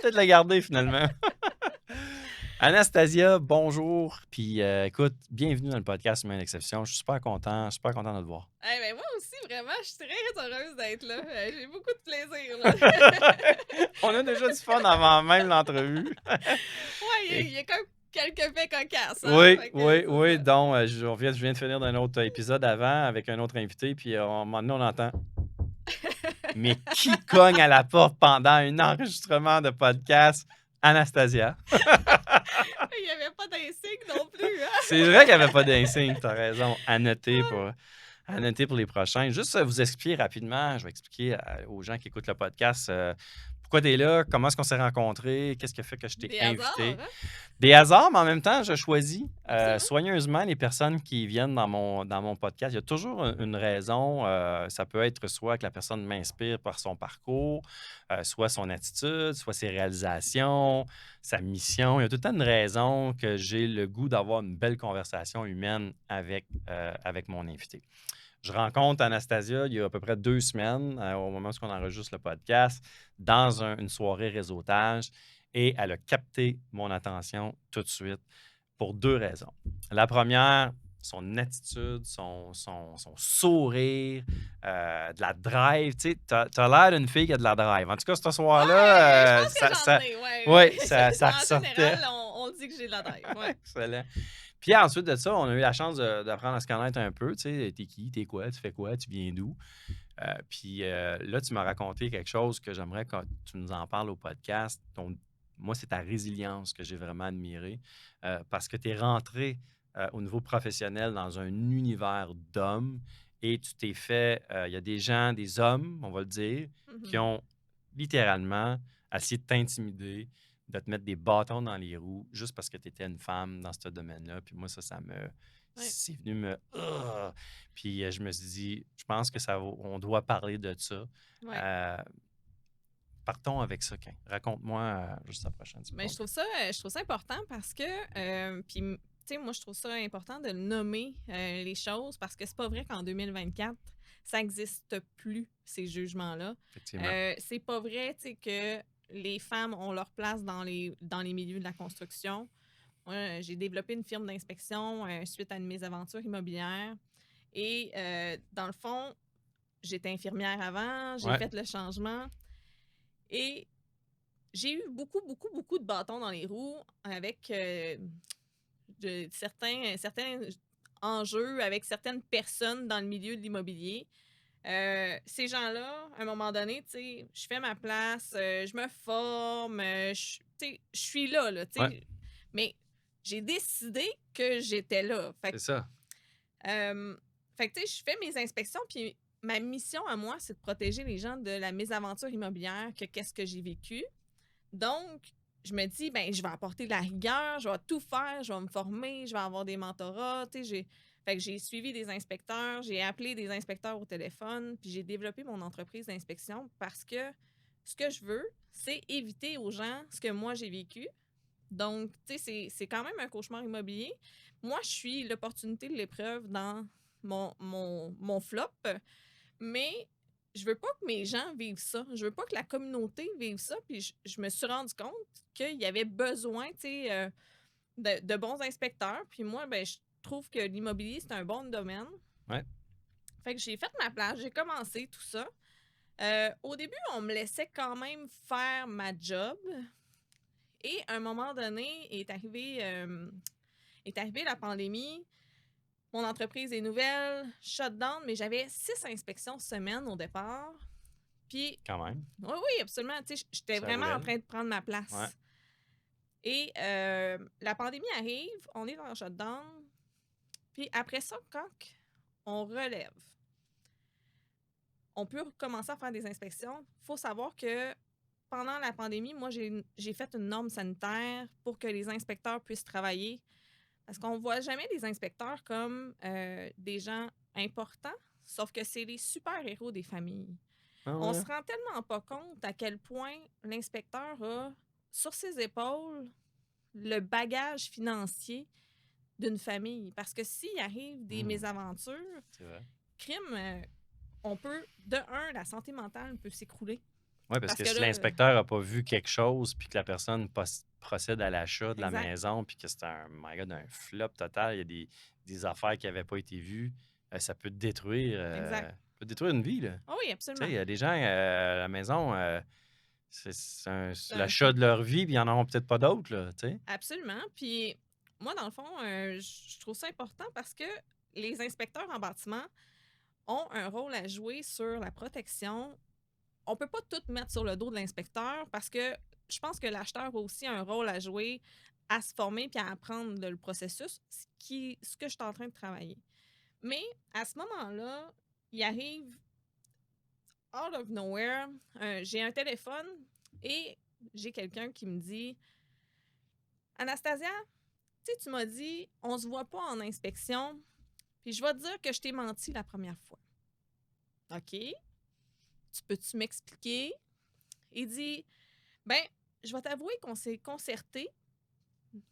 peut-être le garder finalement. Anastasia, bonjour. Puis écoute, bienvenue dans le podcast Humaine Exception. Je suis super content de te voir. Eh ben moi aussi, vraiment, je suis très heureuse d'être là. J'ai beaucoup de plaisir, là. On a déjà du fun avant même l'entrevue. Ouais, il Et- y a comme quelques faits cocasses, hein? Oui, Fait que oui, c'est oui. ça. Donc, je viens de finir d'un autre épisode avant avec un autre invité. Puis maintenant, on entend. Mais qui cogne à la porte pendant un enregistrement de podcast? Anastasia. Il n'y avait pas d'insigne non plus, hein? C'est vrai qu'il n'y avait pas d'insigne, tu as raison. À noter pour les prochains. Juste vous expliquer rapidement, je vais expliquer aux gens qui écoutent le podcast pourquoi tu es là, comment est-ce qu'on s'est rencontrés, qu'est-ce qui a fait que je t'ai Des hasards, invité. hein? Des hasards, mais en même temps, je choisis Absolument. soigneusement les personnes qui viennent dans mon podcast. Il y a toujours une raison. Ça peut être soit que la personne m'inspire par son parcours, soit son attitude, soit ses réalisations, sa mission. Il y a tout le temps une raison que j'ai le goût d'avoir une belle conversation humaine avec mon invité. Je rencontre Anastasia il y a à peu près 2 semaines, au moment où on enregistre le podcast, dans une soirée réseautage, et elle a capté mon attention tout de suite pour 2 raisons. La première, son attitude, son sourire, de la drive. Tu sais, t'as l'air d'une fille qui a de la drive. En tout cas, ce Ouais, je soir-là, pense que j'en ai, ouais, ouais. ça En ressortait. général, on dit que j'ai de la drive, ouais. Excellent. Puis ensuite de ça, on a eu la chance d'apprendre à se connaître un peu. Tu sais, t'es qui, t'es quoi, tu fais quoi, tu viens d'où? Puis là, tu m'as raconté quelque chose que j'aimerais que tu nous en parles au podcast. Moi, c'est ta résilience que j'ai vraiment admirée parce que tu es rentré au niveau professionnel dans un univers d'hommes et tu t'es fait, il y a des gens, des hommes, on va le dire, qui Mhm. ont littéralement essayé de t'intimider, de te mettre des bâtons dans les roues juste parce que tu étais une femme dans ce domaine-là. Puis moi, Ouais, c'est venu me... Puis je me suis dit, je pense que on doit parler de ça. ouais. Euh, Partons avec ça, Ken. Raconte-moi juste la prochaine Mais seconde. je trouve ça important parce que, puis, tu sais, moi, je trouve ça important de nommer les choses parce que c'est pas vrai qu'en 2024, ça n'existe plus, ces jugements-là. Effectivement. C'est pas vrai, tu sais, que les femmes ont leur place dans les milieux de la construction. Moi, j'ai développé une firme d'inspection suite à une mésaventures immobilières. Et dans le fond, j'étais infirmière avant, j'ai Ouais. fait le changement. Et j'ai eu beaucoup, beaucoup, beaucoup de bâtons dans les roues avec certains enjeux, avec certaines personnes dans le milieu de l'immobilier. Ces gens-là, à un moment donné, tu sais, je fais ma place, je me forme, tu sais, je suis là, tu Ouais, sais. Mais j'ai décidé que j'étais là. c'est ça. Euh, fait que, tu sais, je fais mes inspections, puis ma mission à moi, c'est de protéger les gens de la mésaventure immobilière, que qu'est-ce que j'ai vécu. Donc, je me dis, ben, je vais apporter de la rigueur, je vais tout faire, je vais me former, je vais avoir des mentorats. Tu sais, fait que j'ai suivi des inspecteurs, j'ai appelé des inspecteurs au téléphone, puis j'ai développé mon entreprise d'inspection parce que ce que je veux, c'est éviter aux gens ce que moi j'ai vécu. Donc, tu sais, c'est quand même un cauchemar immobilier. Moi, je suis l'opportunité de l'épreuve dans mon flop, mais je veux pas que mes gens vivent ça. Je veux pas que la communauté vive ça. Puis je me suis rendu compte qu'il y avait besoin, tu sais, de bons inspecteurs. Puis moi, ben, je trouve que l'immobilier, c'est un bon domaine. Ouais. Fait que j'ai fait ma place, j'ai commencé tout ça. Au début, on me laissait quand même faire ma job. Et à un moment donné, est arrivée la pandémie. Mon entreprise est nouvelle, shutdown, mais j'avais 6 inspections semaine au départ. Puis, Quand même. oui, oui, absolument. Tu sais, j'étais Ça vraiment en roulait. train de prendre ma Ouais. place. Et la pandémie arrive, on est dans le shutdown. Puis après ça, quand on relève, on peut commencer à faire des inspections. Il faut savoir que pendant la pandémie, moi, j'ai fait une norme sanitaire pour que les inspecteurs puissent travailler. Parce qu'on ne voit jamais les inspecteurs comme des gens importants, sauf que c'est les super-héros des familles. Ah On ouais. se rend tellement pas compte à quel point l'inspecteur a sur ses épaules le bagage financier d'une famille. Parce que s'il arrive des mésaventures, C'est vrai. crime, on peut, de un, la santé mentale peut s'écrouler. Oui, parce Parce que que si là, l'inspecteur n'a pas vu quelque chose, puis que la personne procède à l'achat de la exact, maison, puis que c'est my God, un flop total, il y a des affaires qui n'avaient pas été vues, ça exact. peut détruire une vie, là. Ah oui, Tu sais, absolument. il y a des gens à la maison, c'est C'est l'achat de leur vie, puis ils n'en auront peut-être pas d'autres, là, tu sais. absolument. Puis moi, dans le fond, je trouve ça important parce que les inspecteurs en bâtiment ont un rôle à jouer sur la protection. On peut pas tout mettre sur le dos de l'inspecteur parce que je pense que l'acheteur a aussi un rôle à jouer, à se former puis à apprendre le processus, ce que je suis en train de travailler. Mais à ce moment-là, il arrive out of nowhere, j'ai un téléphone et j'ai quelqu'un qui me dit Anastasia, tu sais, tu m'as dit on se voit pas en inspection, puis je vais te dire que je t'ai menti la première fois. OK, tu peux-tu m'expliquer? Il dit ben, je vais t'avouer qu'on s'est concerté.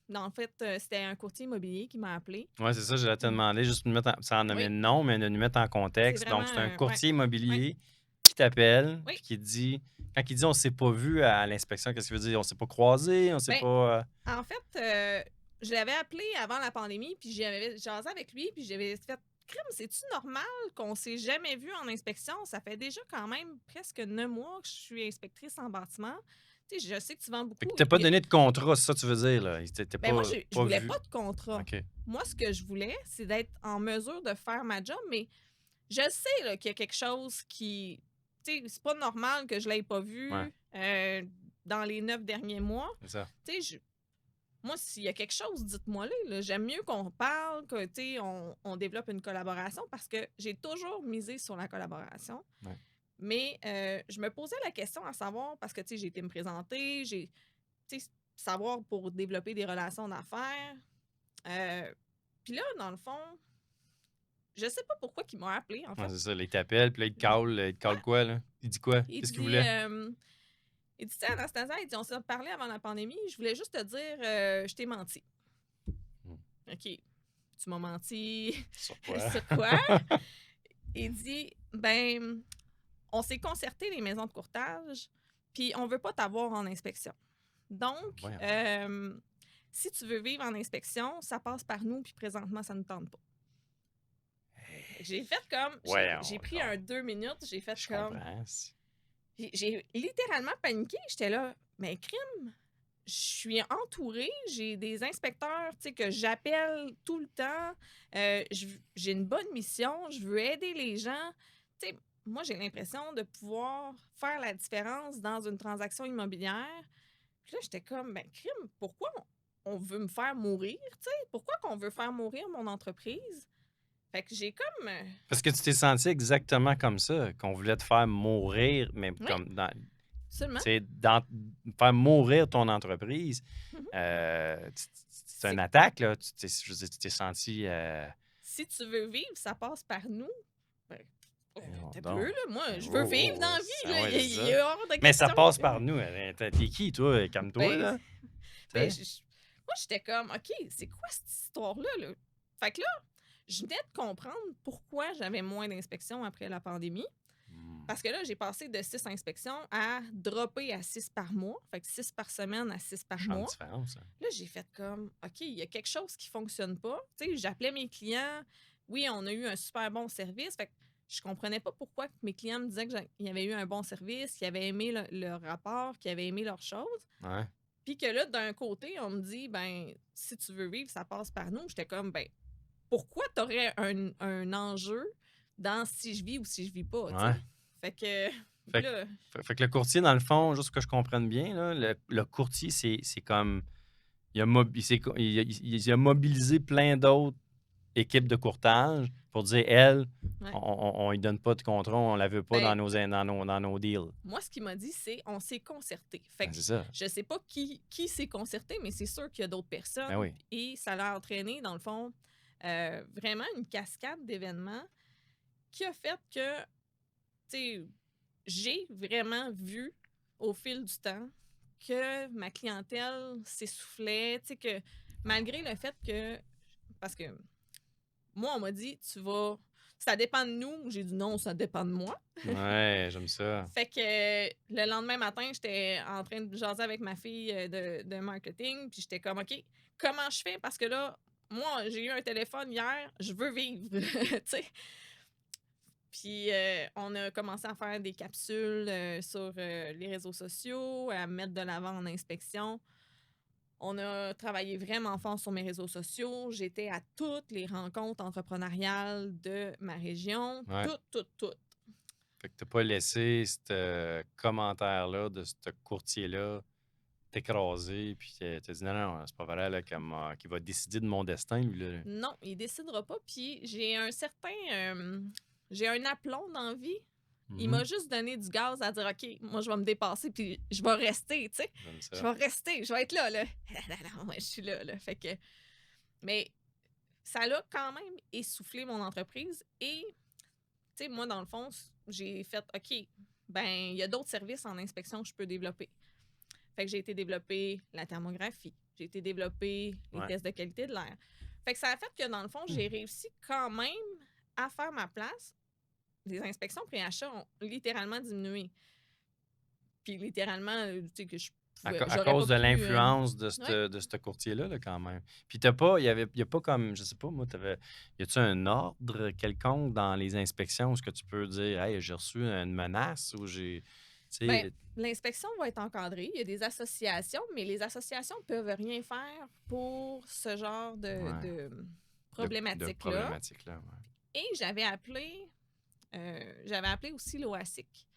Non, en fait, c'était un courtier immobilier qui m'a appelé. Oui, c'est ça, j'allais te demander, juste de nous mettre sans nommer Oui, de nom, mais de nous mettre en c'est contexte. vraiment Donc, c'est un un. Ouais, courtier ouais, immobilier qui t'appelle, oui. puis qui dit, quand il dit on s'est pas vu à l'inspection, qu'est-ce qu'il veut dire? On s'est pas croisé, on s'est Ben, pas. en fait, je l'avais appelé avant la pandémie, puis j'avais jasé avec lui, puis j'avais fait crime, c'est-tu normal qu'on s'est jamais vu en inspection? Ça fait déjà quand même presque 9 mois que je suis inspectrice en bâtiment. Tu sais, je sais que tu vends Fait que beaucoup. t'as pas donné de contrat, c'est ça que tu veux dire, là. T'es Ben moi, je pas voulais vu. pas de contrat. OK. Moi, ce que je voulais, c'est d'être en mesure de faire ma job, mais je sais là, qu'il y a quelque chose qui. Tu sais, c'est pas normal que je l'ai pas Ouais, vu dans les 9 derniers mois. c'est ça. Tu sais, moi, s'il y a quelque chose, dites-moi-le. Là. J'aime mieux qu'on parle, que, tu sais, on développe une collaboration parce que j'ai toujours misé sur la collaboration. Ouais. Mais je me posais la question à savoir, parce que, tu sais, j'ai été me présenter, tu sais, savoir pour développer des relations d'affaires. Puis là, dans le fond, je sais pas pourquoi il m'a appelé, en Ouais, fait. c'est ça. Là, il t'appelle, puis là, il te Ouais, cale quoi, là? Il dit quoi? il Qu'est-ce qu'il dit, voulait? tu sais, Anastasia, il dit, on s'est parlé avant la pandémie, je voulais juste te dire, je t'ai menti. Hmm. OK, tu m'as menti Sur quoi? sur quoi? Il dit, ben, on s'est concerté les maisons de courtage, puis on veut pas t'avoir en inspection. Donc, Voyons. si tu veux vivre en inspection, ça passe par nous, puis présentement, ça ne nous tente pas. J'ai fait comme, j'ai Voyons pris donc. un 2 minutes, j'ai fait Je comme, comprends. j'ai littéralement paniqué. J'étais là, mais crime, je suis entourée, j'ai des inspecteurs, tu sais, que j'appelle tout le temps. J'ai une bonne mission, je veux aider les gens. Tu sais, moi, j'ai l'impression de pouvoir faire la différence dans une transaction immobilière. Puis là, j'étais comme, ben, crime, pourquoi on veut me faire mourir, tu sais? Pourquoi qu'on veut faire mourir mon entreprise? Fait que j'ai comme, Parce que tu t'es senti exactement comme ça, qu'on voulait te faire mourir, mais oui, comme dans, tu absolument. sais, faire mourir ton entreprise. Mhm. C'est une C'est attaque, là. Je veux dire, tu t'es senti. si tu veux vivre, ça passe par nous. Ben, oh, Non, t'as peu, donc. là. Moi, je veux Oh, vivre oh, dans oh, la vie, là. ouais, c'est Il y ça. a hors de Mais ça question passe que. par nous. T'es qui, toi? Calme-toi, Ben, là. Tu ben, sais? moi, j'étais comme, OK, c'est quoi cette histoire-là, là? Fait que là, je venais de comprendre pourquoi j'avais moins d'inspections après la pandémie. Hmm. Parce que là, j'ai passé de 6 inspections à dropper à 6 par mois. Fait que 6 par semaine à 6 par Champ de mois. différence, hein. Là, j'ai fait comme, OK, il y a quelque chose qui fonctionne pas. Tu sais, j'appelais mes clients. Oui, on a eu un super bon service. Fait que je comprenais pas pourquoi mes clients me disaient qu'il y avait eu un bon service, qu'ils avaient aimé leur rapport, qu'ils avaient aimé leurs choses. Ouais. Puis que là, d'un côté, on me dit, ben, si tu veux vivre, ça passe par nous. J'étais comme, ben, pourquoi tu aurais un enjeu dans si je vis ou si je vis pas, tu Ouais. sais? Fait que, Fait, là, fait que le courtier, dans le fond, juste que je comprenne bien, là, le courtier, c'est comme. Il a mobilisé plein d'autres équipes de courtage pour dire, elle, ouais. on lui donne pas de contrat, on la veut pas Ben, dans nos deals. moi, ce qu'il m'a dit, c'est on s'est concerté. Fait Ben, que c'est ça. je sais pas qui s'est concerté, mais c'est sûr qu'il y a d'autres personnes. Ben oui. Et ça l'a entraîné, dans le fond, vraiment une cascade d'événements qui a fait que, tu sais, j'ai vraiment vu au fil du temps que ma clientèle s'essoufflait, tu sais, que malgré le fait que, parce que moi, on m'a dit, Ça dépend de nous. J'ai dit non, ça dépend de moi. Ouais, j'aime ça. Fait que le lendemain matin, j'étais en train de jaser avec ma fille de marketing, puis j'étais comme, OK, comment je fais? Parce que là, moi, j'ai eu un téléphone hier, je veux vivre, tu sais. Puis on a commencé à faire des capsules sur les réseaux sociaux, à mettre de l'avant en inspection. On a travaillé vraiment fort sur mes réseaux sociaux. J'étais à toutes les rencontres entrepreneuriales de ma région. Ouais. Toutes, toutes, toutes. Fait que t'as pas laissé ce commentaire-là de ce courtier-là t'écraser, puis t'as dit non, non, c'est pas vrai là, qu'il va décider de mon destin, lui, là. Non, il décidera pas. Puis j'ai un certain... j'ai un aplomb dans la vie. Il m'a Mhm. juste donné du gaz à dire, OK, moi, je vais me dépasser, puis je vais rester, tu sais. J'aime Je ça. vais rester, je vais être là, là. Non, moi, je suis là, là. Fait que... Mais ça l'a quand même essoufflé mon entreprise. Et, tu sais, moi, dans le fond, j'ai fait, OK, ben, il y a d'autres services en inspection que je peux développer. Fait que j'ai été développer la thermographie. J'ai été développer les Ouais. tests de qualité de l'air. Fait que ça a fait que, dans le fond, j'ai réussi quand même à faire ma place. Les inspections pré-achat ont littéralement diminué. Puis littéralement, tu sais, que je pouvais... À J'aurais cause pas de pu... l'influence ouais. de ce courtier-là, là, quand même. Puis t'as pas, il y a pas comme, je sais pas, moi, y a-tu un ordre quelconque dans les inspections où ce que tu peux dire, hey, j'ai reçu une menace ou j'ai, tu Ben, sais, l'inspection va être encadrée. Il y a des associations, mais les associations ne peuvent rien faire pour ce genre ouais, de de problématique-là. problématiques-là, ouais. Et j'avais appelé aussi l'OASIC,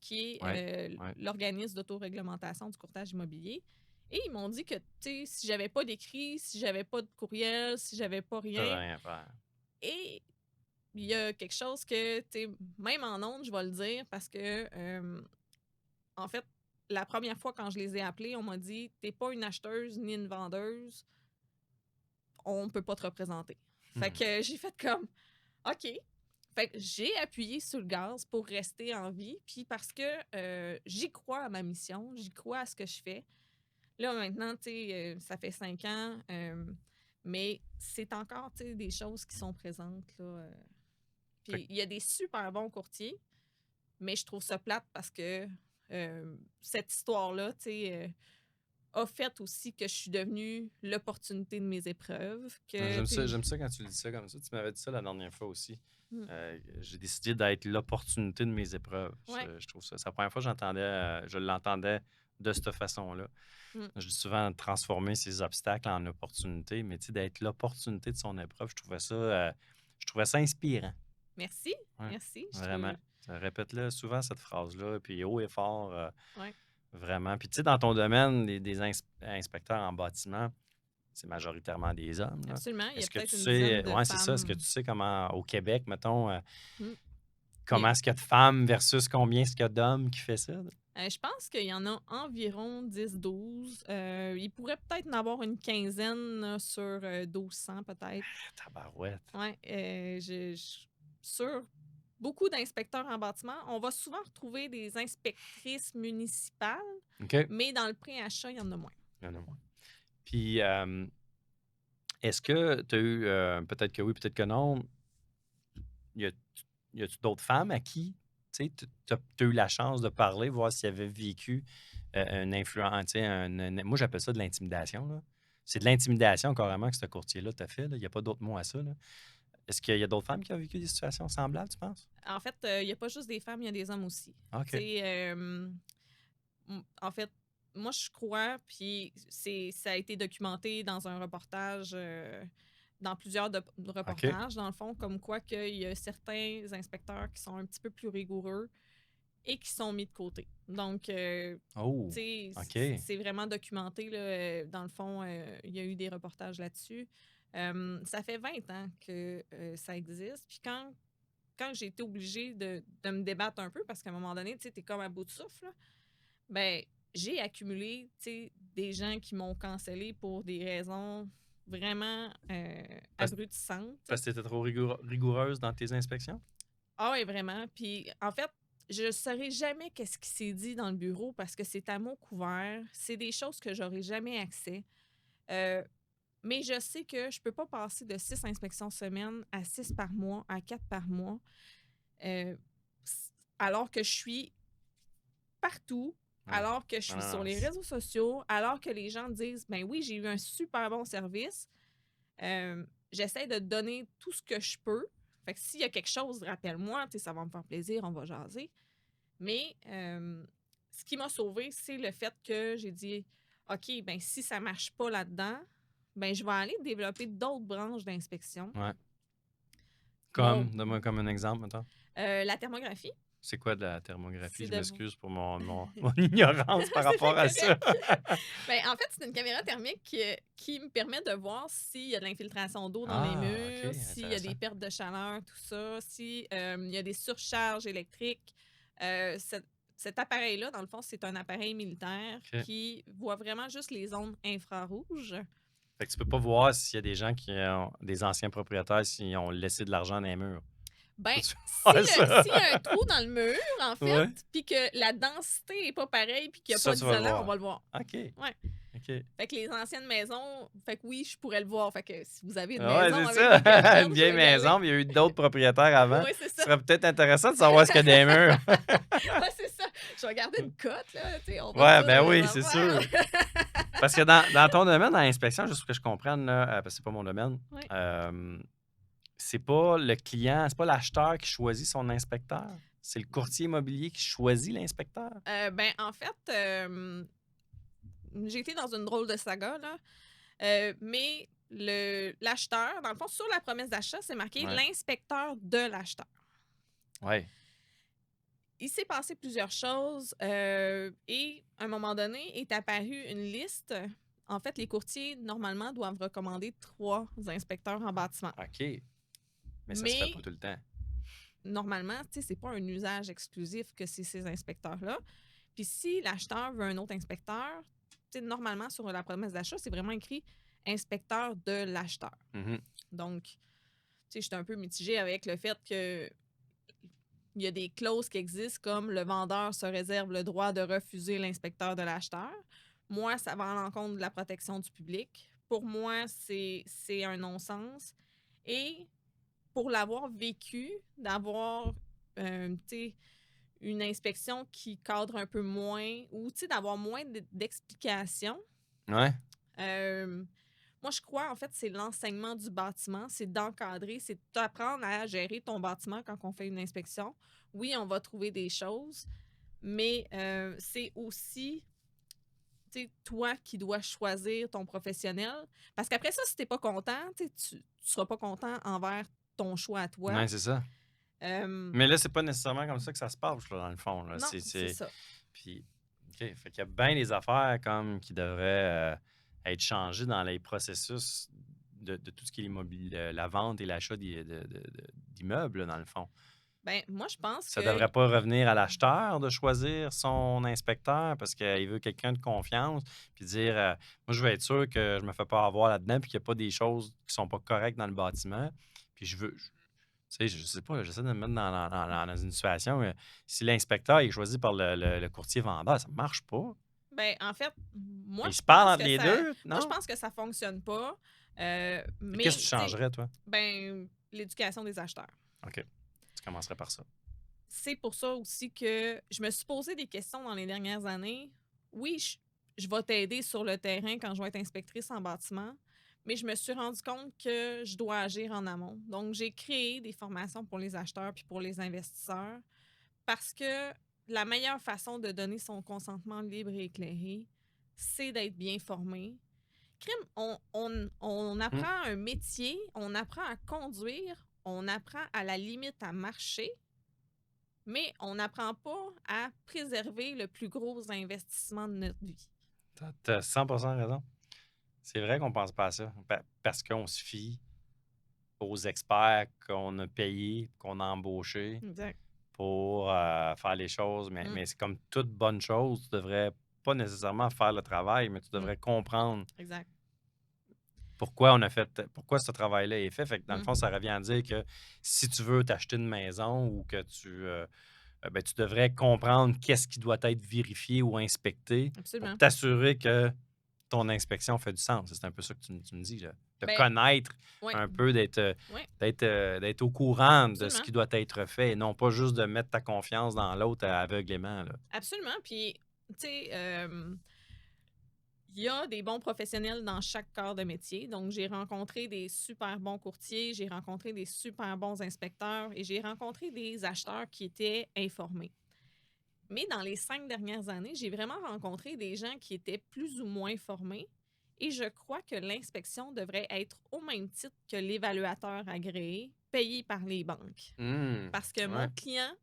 qui est Ouais, ouais, l'organisme d'autoréglementation du courtage immobilier. Et ils m'ont dit que, tu sais, si j'avais pas d'écrit, si j'avais pas de courriel, si j'avais pas t'avais rien, rien à faire. et il y a quelque chose que, tu sais, même en ondes, je vais le dire parce que, en fait, la première fois quand je les ai appelés, on m'a dit, t'es pas une acheteuse ni une vendeuse, on peut pas te représenter. Fait Hmm. que j'ai fait comme, OK. Fait que j'ai appuyé sur le gaz pour rester en vie, puis parce que j'y crois à ma mission, j'y crois à ce que je fais. Là, maintenant, tu sais, ça fait 5 ans, mais c'est encore, tu sais, des choses qui sont présentes, là. Fait Puis il y a des super bons courtiers, mais je trouve ça plate parce que cette histoire-là, tu sais, a fait aussi que je suis devenue l'opportunité de mes épreuves, que, tu sais... j'aime ça quand tu le dis ça comme ça. Tu m'avais dit ça la dernière fois aussi. Mm. J'ai décidé d'être l'opportunité de mes épreuves. Ouais. Je trouve ça. C'est la première fois que je l'entendais de cette façon-là. Mm. Je dis souvent transformer ses obstacles en opportunités, mais tu sais, d'être l'opportunité de son épreuve, je trouvais ça inspirant. Merci, Ouais, merci. vraiment. Répète-le souvent, cette phrase-là, puis haut et fort, Ouais. vraiment. Puis tu sais, dans ton domaine, des inspecteurs en bâtiment, c'est majoritairement des hommes, là. Absolument. Il y a Est-ce que peut-être tu une dizaine sais, de ouais, c'est ça, est-ce que femmes. tu sais comment, au Québec, mettons, Mm. Il y comment est-ce qu'il y a de femmes versus combien est-ce qu'il y a d'hommes qui fait ça, là? je pense qu'il y en a environ 10-12. Il pourrait peut-être en avoir une quinzaine là, sur 1200 peut-être. Tabarouette. Ouais, sur beaucoup d'inspecteurs en bâtiment, on va souvent retrouver des inspectrices municipales, OK. Il mais dans le pré-achat, il y en a moins. y en a moins. Puis, est-ce que tu as eu, peut-être que oui, peut-être que non, y a- y a-tu d'autres femmes à qui, tu sais, tu as eu la chance de parler, voir s'ils avaient vécu une influence, tu sais, moi j'appelle ça de l'intimidation, là. C'est de l'intimidation carrément que ce courtier-là t'a fait, là. Il n'y a pas d'autre mot à ça, là. Est-ce qu'il y a d'autres femmes qui ont vécu des situations semblables, tu penses? En fait, il n'y a pas juste des femmes, il y a des hommes aussi. Tu OK. sais, en fait, moi, je crois, puis ça a été documenté dans un reportage, dans plusieurs OK. reportages, dans le fond, comme quoi qu'il y a certains inspecteurs qui sont un petit peu plus rigoureux et qui sont mis de côté. Donc, tu Oh, sais, OK. c'est vraiment documenté, là, dans le fond, il y a eu des reportages là-dessus. Ça fait 20 ans que ça existe. Puis quand j'ai été obligée de me débattre un peu, parce qu'à un moment donné, tu sais, t'es comme à bout de souffle, là, ben, j'ai accumulé, tu sais, des gens qui m'ont cancellé pour des raisons vraiment Parce, abrutissantes. parce que tu étais trop rigoureuse dans tes inspections? Ah oui, vraiment. Puis, en fait, je ne saurais jamais qu'est-ce qui s'est dit dans le bureau parce que c'est à mot couvert. C'est des choses que j'aurais jamais accès. Euh, Mais je sais que je peux pas passer de 6 inspections semaine à 6 par mois, à 4 par mois, euh, alors que je suis partout, Ouais. alors que je Non, suis non, sur non, les réseaux sociaux, alors que les gens disent, ben oui, j'ai eu un super bon service. J'essaie de donner tout ce que je peux. Fait que s'il y a quelque chose, rappelle-moi, tu sais, ça va me faire plaisir, on va jaser. Mais ce qui m'a sauvée, c'est le fait que j'ai dit, OK, ben si ça marche pas là-dedans, ben je vais aller développer d'autres branches d'inspection. ouais. Mon, Donne-moi comme un exemple, maintenant. la thermographie, C'est quoi de la thermographie? c'est Je de vous. m'excuse pour mon ignorance par C'est bien rapport à ça. correct. Ben, en fait, c'est une caméra thermique qui me permet de voir s'il y a de l'infiltration d'eau dans les Ah, OK, murs, s'il y a des intéressant. pertes de chaleur, tout ça, si il y a des surcharges électriques. Cet appareil-là, dans le fond, c'est un appareil militaire OK. qui voit vraiment juste les ondes infrarouges. Fait que tu peux pas voir s'il y a des gens qui ont des anciens propriétaires, s'ils ont laissé de l'argent dans les murs. Ben, Toi, tu vois s'il ça? y a un trou dans le mur, en fait, Ouais. puis que la densité est pas pareille, puis qu'il n'y a Ça, pas tu vas le d'isolant, on voir. va le voir. OK. Ouais. OK. Fait que les anciennes maisons, fait que oui, je pourrais le voir. Fait que si vous avez une Ah ouais, maison c'est avec des belles ça. pertes, Une je vieille vais y aller. maison, puis il y a eu d'autres propriétaires avant. Oui, c'est Ce ça. serait peut-être intéressant de savoir ce qu'il y a des murs. Ouais, c'est ça. Je vais garder une cote, là. Tu sais, on va Ouais, dire ben les oui, c'est affaires. sûr. Parce que dans ton domaine, dans l'inspection, juste pour que je comprenne, là, parce que c'est pas mon domaine, Ouais. c'est pas le client, c'est pas l'acheteur qui choisit son inspecteur. C'est le courtier immobilier qui choisit l'inspecteur. Ben, en fait, j'ai été dans une drôle de saga, là. Mais l'acheteur, dans le fond, sur la promesse d'achat, c'est marqué Ouais. l'inspecteur de l'acheteur. Ouais. Il s'est passé plusieurs choses et à un moment donné est apparue une liste. En fait, les courtiers, normalement, doivent recommander 3 inspecteurs en bâtiment. OK. Mais ça se fait Mais pas tout le temps. normalement, tu sais, c'est pas un usage exclusif que c'est ces inspecteurs-là. Puis si l'acheteur veut un autre inspecteur, tu sais, normalement, sur la promesse d'achat, c'est vraiment écrit inspecteur de l'acheteur. Mhm. Donc, tu sais, j'étais un peu mitigée avec le fait que il y a des clauses qui existent comme le vendeur se réserve le droit de refuser l'inspecteur de l'acheteur. Moi, ça va à l'encontre de la protection du public. Pour moi, c'est un non-sens. Et pour l'avoir vécu, d'avoir tu sais, une inspection qui cadre un peu moins ou tu sais, d'avoir moins d'explications, Ouais. moi, je crois, en fait, c'est l'enseignement du bâtiment, c'est d'encadrer, c'est d'apprendre à gérer ton bâtiment quand on fait une inspection. Oui, on va trouver des choses, mais c'est aussi toi qui dois choisir ton professionnel. Parce qu'après ça, si tu n'es pas content, tu ne seras pas content envers ton choix à toi. Ouais, c'est ça. Euh, Mais là, c'est pas nécessairement comme ça que ça se passe, là, dans le fond. Là. non, c'est ça. Puis, OK. Fait qu'il y a bien des affaires comme qui devraient être changées dans les processus de tout ce qui est l'immobilier, la vente et l'achat d'immeubles, là, dans le fond. Ben, moi, je pense Ça que devrait pas revenir à l'acheteur de choisir son inspecteur parce qu'il veut quelqu'un de confiance, puis dire moi, je veux être sûr que je me fais pas avoir là-dedans, puis qu'il n'y a pas des choses qui sont pas correctes dans le bâtiment. Puis tu sais, je sais pas, j'essaie de me mettre dans une situation. Si l'inspecteur est choisi par le courtier vendeur, ça marche pas. ben, en fait, moi, Ils je se parlent pense entre que les ça. deux, Moi, je non? pense que ça fonctionne pas. Puis qu'est-ce que Mais, tu tu sais, changerais, toi? ben, l'éducation des acheteurs. OK. Tu commencerais par ça. C'est pour ça aussi que je me suis posé des questions dans les dernières années. Oui, je vais t'aider sur le terrain quand je vais être inspectrice en bâtiment, mais je me suis rendu compte que je dois agir en amont. Donc, j'ai créé des formations pour les acheteurs puis pour les investisseurs parce que la meilleure façon de donner son consentement libre et éclairé, c'est d'être bien formé. Crime, on Hmm. apprend un métier, on apprend à conduire, on apprend à la limite à marcher, mais on n'apprend pas à préserver le plus gros investissement de notre vie. T'as 100% raison. C'est vrai qu'on pense pas à ça. Parce qu'on se fie aux experts qu'on a payés, qu'on a embauchés Exact. pour faire les choses. Mais, Mm. mais c'est comme toute bonne chose, tu devrais pas nécessairement faire le travail, mais tu devrais comprendre Exact. pourquoi ce travail-là est fait. Fait que dans le Mm. fond, ça revient à dire que si tu veux t'acheter une maison ou que tu devrais comprendre qu'est-ce qui doit être vérifié ou inspecté pour Absolument. t'assurer que ton inspection fait du sens. C'est un peu ça que tu me dis, là. De Ben, connaître oui, un peu, oui, d'être au courant de ce absolument. qui doit être fait et non pas juste de mettre ta confiance dans l'autre aveuglément, là. Absolument. Puis, tu sais, il y a des bons professionnels dans chaque corps de métier. Donc, j'ai rencontré des super bons courtiers, j'ai rencontré des super bons inspecteurs et j'ai rencontré des acheteurs qui étaient informés. Mais dans les 5 dernières années, j'ai vraiment rencontré des gens qui étaient plus ou moins formés et je crois que l'inspection devrait être au même titre que l'évaluateur agréé payé par les banques. Parce que mon Ouais. client Ah,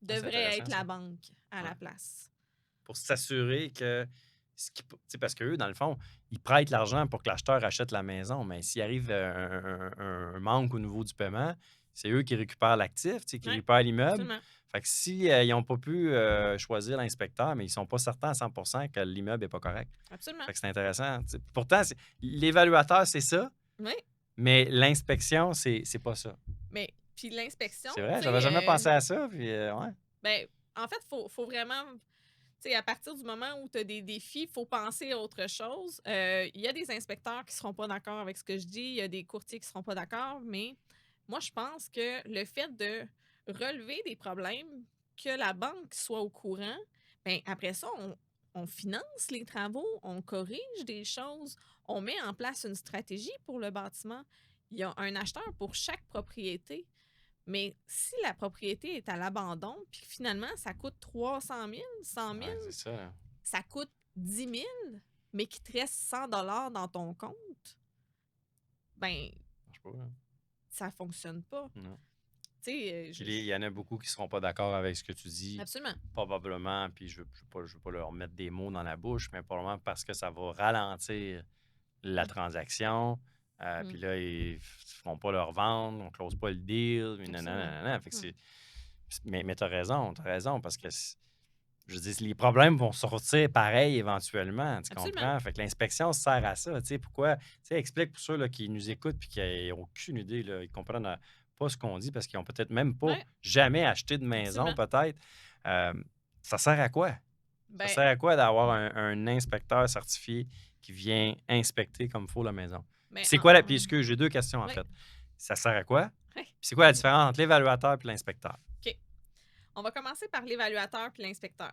c'est devrait intéressant, être la ça. banque à Ouais. la place. Pour s'assurer que tu sais, parce qu'eux, dans le fond, ils prêtent l'argent pour que l'acheteur achète la maison, mais s'il arrive un manque au niveau du paiement, c'est eux qui récupèrent l'actif, tu sais, qui Oui, récupèrent l'immeuble. absolument. Fait que si, ils n'ont pas pu choisir l'inspecteur, mais ils sont pas certains à 100 que l'immeuble n'est pas correct. Absolument. Fait que c'est intéressant. Tu sais. Pourtant, l'évaluateur, c'est ça, Oui, mais l'inspection, c'est pas ça. mais puis l'inspection, C'est vrai, tu j'avais jamais sais, pensé à ça. Puis, ouais. ben, en fait, faut vraiment, tu sais, à partir du moment où tu as des défis, il faut penser à autre chose. Il y a des inspecteurs qui seront pas d'accord avec ce que je dis, il y a des courtiers qui seront pas d'accord, mais moi, je pense que le fait de relever des problèmes, que la banque soit au courant, ben après ça, on finance les travaux, on corrige des choses, on met en place une stratégie pour le bâtiment. Il y a un acheteur pour chaque propriété. Mais si la propriété est à l'abandon, puis que finalement, ça coûte 300 000, 100 000, Ouais, c'est ça. ça coûte 10 000, mais qu'il te reste 100 dans ton compte, ben, Ça marche pas, hein. ça fonctionne pas. Non. Tu sais, Puis il y en a beaucoup qui ne seront pas d'accord avec ce que tu dis, absolument. probablement, puis je veux pas leur mettre des mots dans la bouche, mais probablement parce que ça va ralentir la Mm, transaction. mm, Puis là, ils ne feront pas leur vente, on ne close pas le deal, puis absolument. nanana. Fait que Mm, mais tu as raison, parce que je veux dire, les problèmes vont sortir pareil éventuellement, tu absolument. comprends? Fait que l'inspection sert à ça, tu sais, pourquoi? Tu sais, explique pour ceux là, qui nous écoutent puis qui n'ont aucune idée, là, ils comprennent pas ce qu'on dit parce qu'ils n'ont peut-être même pas Oui, jamais acheté de maison, absolument. peut-être. Euh, Ça sert à quoi? Ça Ben, sert à quoi d'avoir un inspecteur certifié qui vient inspecter comme il faut la maison? ben, Puis c'est quoi la... Puis en... excuse, j'ai deux questions en Oui, fait. Ça sert à quoi? oui. Puis c'est quoi la différence entre l'évaluateur et l'inspecteur? OK. On va commencer par l'évaluateur puis l'inspecteur.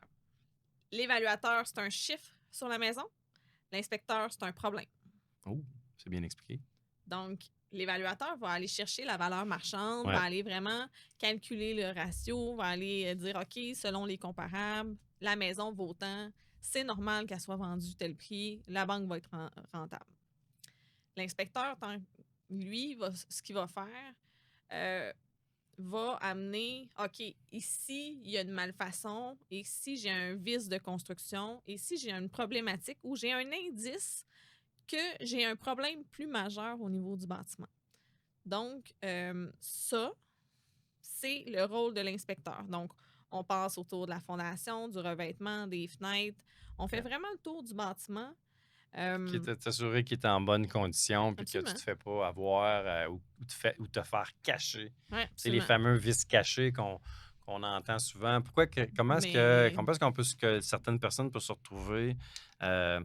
L'évaluateur, c'est un chiffre sur la maison. L'inspecteur, c'est un problème. Oh, c'est bien expliqué. Donc, l'évaluateur va aller chercher la valeur marchande, va Ouais. aller vraiment calculer le ratio, va aller dire, OK, selon les comparables, la maison vaut tant, c'est normal qu'elle soit vendue tel prix, la banque va être rentable. L'inspecteur, lui, ce qu'il va faire, euh, va amener, OK, ici, il y a une malfaçon, et ici, j'ai un vice de construction, et ici, j'ai une problématique ou j'ai un indice que j'ai un problème plus majeur au niveau du bâtiment. Donc, ça, c'est le rôle de l'inspecteur. Donc, on passe autour de la fondation, du revêtement, des fenêtres. On fait OK. vraiment le tour du bâtiment. Qui Euh, t'assurer qu'il est en bonne condition puis que tu absolument. te fais pas avoir ou te faire cacher. Tu Oui, sais, les absolument. fameux vices cachés qu'on entend souvent. Mais, Comment est-ce qu'on peut que certaines personnes peuvent se retrouver, euh,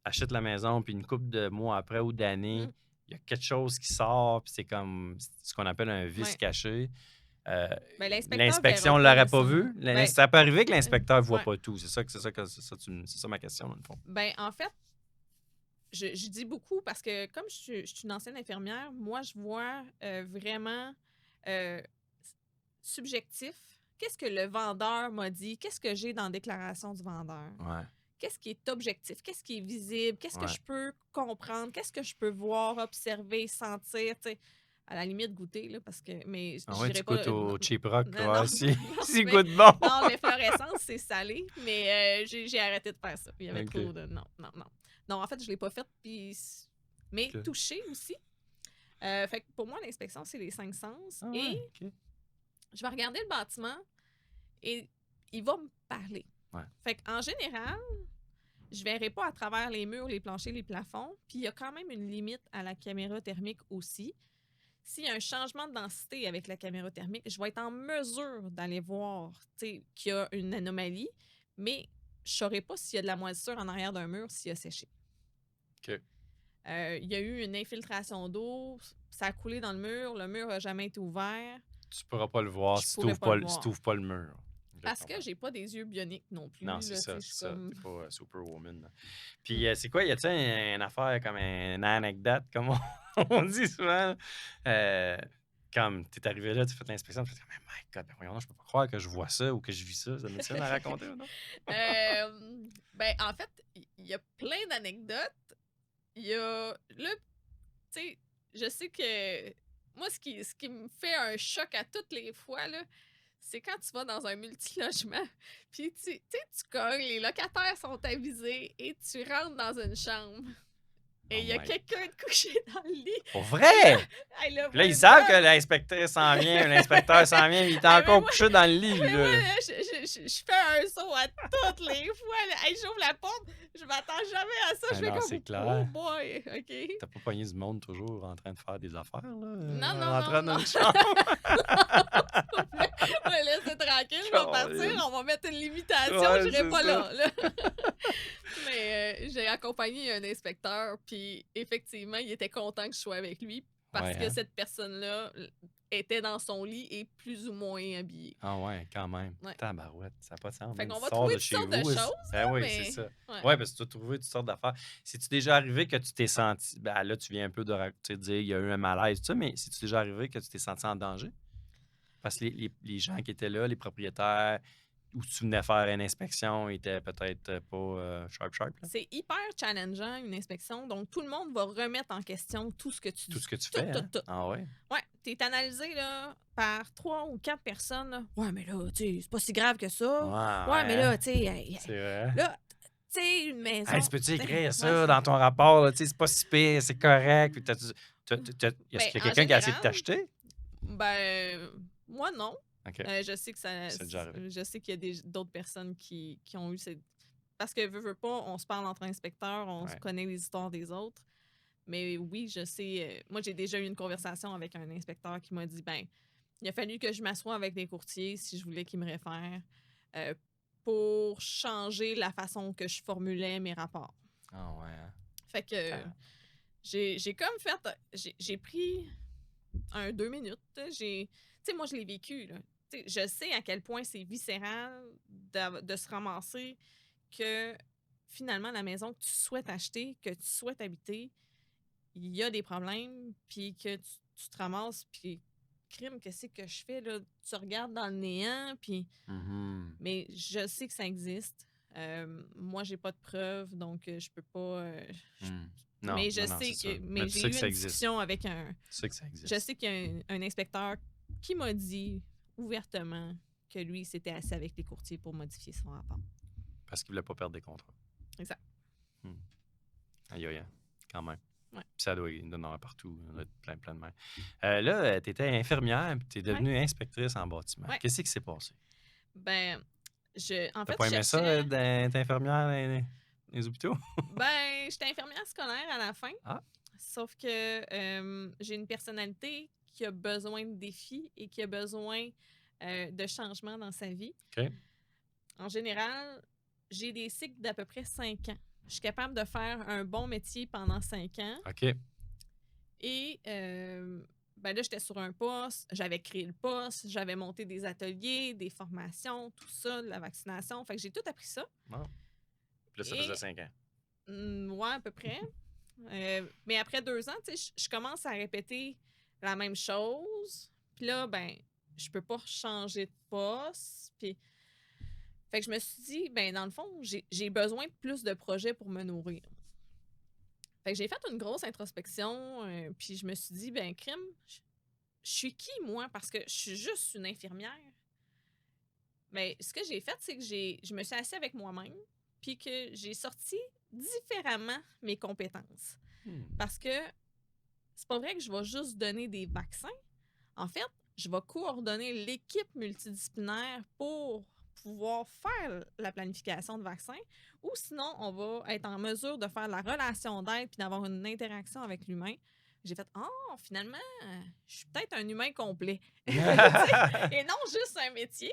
achètent la maison, puis une couple de mois après ou d'années, mm, il y a quelque chose qui sort, puis c'est comme ce qu'on appelle un vice ouais. caché. Euh, Ben, l'inspecteur verra L'inspection ne pas l'aurait pas nécessairement. vu. Ben, Ça peut arriver que l'inspecteur ne voit ouais. pas tout. C'est ça ma question, dans le fond. Ben, en fait, je dis beaucoup parce que comme je suis une ancienne infirmière, moi, je vois vraiment euh, subjectif. Qu'est-ce que le vendeur m'a dit? Qu'est-ce que j'ai dans la déclaration du vendeur? Ouais, Qu'est-ce qui est objectif? Qu'est-ce qui est visible? Qu'est-ce que ouais. je peux comprendre? Qu'est-ce que je peux voir, observer, sentir? Tu sais, à la limite, goûter, là, parce que. Mais Ah je ouais, tu dirais pas. goûtes au cheap rock, Non, non, ouais, si, non, si mais. goûte bon. Non, l'efflorescence, c'est salé, mais j'ai arrêté de faire ça. Il y avait OK. trop de. Non, non, non. Non, en fait, je l'ai pas fait, puis. Mais OK. toucher aussi. Fait que pour moi, l'inspection, c'est les 5 sens. Ah Et ouais, OK. je vais regarder le bâtiment et il va me parler. Ouais. Fait qu'en général, je ne verrai pas à travers les murs, les planchers, les plafonds. Puis il y a quand même une limite à la caméra thermique aussi. S'il y a un changement de densité avec la caméra thermique, je vais être en mesure d'aller voir qu'il y a une anomalie, mais je ne saurais pas s'il y a de la moisissure en arrière d'un mur s'il a séché. OK. Il y a eu une infiltration d'eau, ça a coulé dans le mur n'a jamais été ouvert. Tu pourras pas le voir Je si tu pourrais n'ouvres pas le pas, si voir. t'ouvres pas le mur. Je Parce que comprends. j'ai pas des yeux bioniques non plus. Non, Là, c'est ça, je c'est suis ça. comme... T'es pas Superwoman. Là. Puis, c'est quoi? Y a-tu une affaire comme une anecdote, comme on, on dit souvent? Comme t'es arrivé là, tu fais l'inspection, tu fais comme, my God, ben voyons, donc, je peux pas croire que je vois ça ou que je vis ça. Ça me tient à raconter ou non? Ben, en fait, il y a plein d'anecdotes. Il y a... Là, tu sais, je sais que... Moi, ce qui me fait un choc à toutes les fois, là, c'est quand tu vas dans un multilogement, puis tu cognes, les locataires sont avisés et tu rentres dans une chambre. Et il y a quelqu'un de couché dans le lit. Pour vrai? Hey, là, Puis là, ils moi, savent que l'inspecteur s'en vient, l'inspecteur s'en vient, il est encore couché dans le lit, lui, mais moi, là. là, je fais un saut à toutes les fois. Là. Hey, j'ouvre la porte, je m'attends jamais à ça. Ben Je fais non, comme, c'est clair. oh boy, OK. T'as pas pogné du monde toujours en train de faire des affaires, là? Non, non, rentrant non, dans non. une chambre. On va laisser tranquille, je vais partir, on va mettre une limitation, Ouais, je c'est serai pas ça. là. Mais j'ai accompagné un inspecteur, puis effectivement, il était content que je sois avec lui parce Ouais, que hein? cette personne-là était dans son lit et plus ou moins habillée. Ah ouais, quand même. Ouais. Tabarouette, ça n'a pas de sens. Fait Même qu'on si va tu sors trouver de toutes chez sortes de vous. choses, Ben oui, mais... c'est ça. Ouais. Ouais, parce que tu as trouvé toutes sortes d'affaires. C'est-tu déjà arrivé que tu t'es senti. Ben là, tu viens un peu de dire il y a eu un malaise, tout ça, mais c'est-tu déjà arrivé que tu t'es senti en danger? Parce que les gens qui étaient là, les propriétaires, où tu venais faire une inspection, étaient peut-être pas sharp, là. C'est hyper challengeant, une inspection. Donc, tout le monde va remettre en question tout ce que tu dis. Tout ce que tu fais. Tout, Hein? tout. Ah ouais? Ouais, t'es analysé là, par 3 ou 4 personnes. Là. Ouais, mais là, tu sais, c'est pas si grave que ça. Ouais, mais là, tu sais, c'est vrai. là, tu sais, une maison. Hey, tu peux-tu écrire ça ouais, dans ton rapport? Là, tu sais, c'est pas si pire, c'est correct. Puis est-ce qu'il y a Ben, quelqu'un qui a essayé de général, t'acheter? Ben, moi, non. OK. Je sais que ça. C'est déjà arrivé. Je sais qu'il y a d'autres personnes qui ont eu cette. Parce que, veux pas, on se parle entre inspecteurs, on se connaît les histoires des autres. Mais oui, je sais. Moi, j'ai déjà eu une conversation avec un inspecteur qui m'a dit ben, il a fallu que je m'assoie avec des courtiers si je voulais qu'ils me réfèrent pour changer la façon que je formulais mes rapports. Ah ouais. Hein? Fait que j'ai comme fait. J'ai pris 2 minutes. Tu sais, moi, je l'ai vécu. Là. Je sais à quel point c'est viscéral de se ramasser que finalement, la maison que tu souhaites acheter, que tu souhaites habiter, il y a des problèmes, puis que tu te ramasses, puis crime, qu'est-ce que je fais? Là? Tu regardes dans le néant, puis... Mais je sais que ça existe. Moi, j'ai pas de preuves, donc je peux pas... Non, mais je non, sais que... Mais j'ai eu une discussion avec un... Tu sais que ça existe. Je sais qu'il y a un inspecteur qui m'a dit ouvertement que lui, s'était assis avec les courtiers pour modifier son rapport. Parce qu'il voulait pas perdre des contrats. Exact. Aïe, aïe, quand même. Ouais. Puis ça doit y en avoir partout. Il doit être plein de mains. Là, tu étais infirmière, puis tu es devenue inspectrice en bâtiment. Ouais. Qu'est-ce qui s'est passé? Ben, en fait, t'as pas aimé ça d'être infirmière dans les hôpitaux? Ben, j'étais infirmière scolaire à la fin. Ah. Sauf que j'ai une personnalité qui a besoin de défis et qui a besoin de changements dans sa vie. OK. En général, j'ai des cycles d'à peu près 5 ans. Je suis capable de faire un bon métier pendant 5 ans. OK. Et ben là, j'étais sur un poste, j'avais créé le poste, j'avais monté des ateliers, des formations, tout ça, de la vaccination. Fait que j'ai tout appris ça. Bon. Puis là, ça faisait 5 ans. Ouais, à peu près. Mais après 2 ans, tu sais, je commence à répéter la même chose. Puis là, ben, je peux pas changer de poste. Puis... Fait que je me suis dit, ben, dans le fond, j'ai besoin de plus de projets pour me nourrir. Fait que j'ai fait une grosse introspection. Puis je me suis dit, ben, crime, je suis qui, moi? Parce que je suis juste une infirmière. Mais ce que j'ai fait, c'est que je me suis assise avec moi-même. Puis que j'ai sorti différemment mes compétences. Parce que c'est pas vrai que je vais juste donner des vaccins. En fait, je vais coordonner l'équipe multidisciplinaire pour pouvoir faire la planification de vaccins, ou sinon, on va être en mesure de faire la relation d'aide puis d'avoir une interaction avec l'humain. J'ai fait « Oh, finalement, je suis peut-être un humain complet. » Et non juste un métier.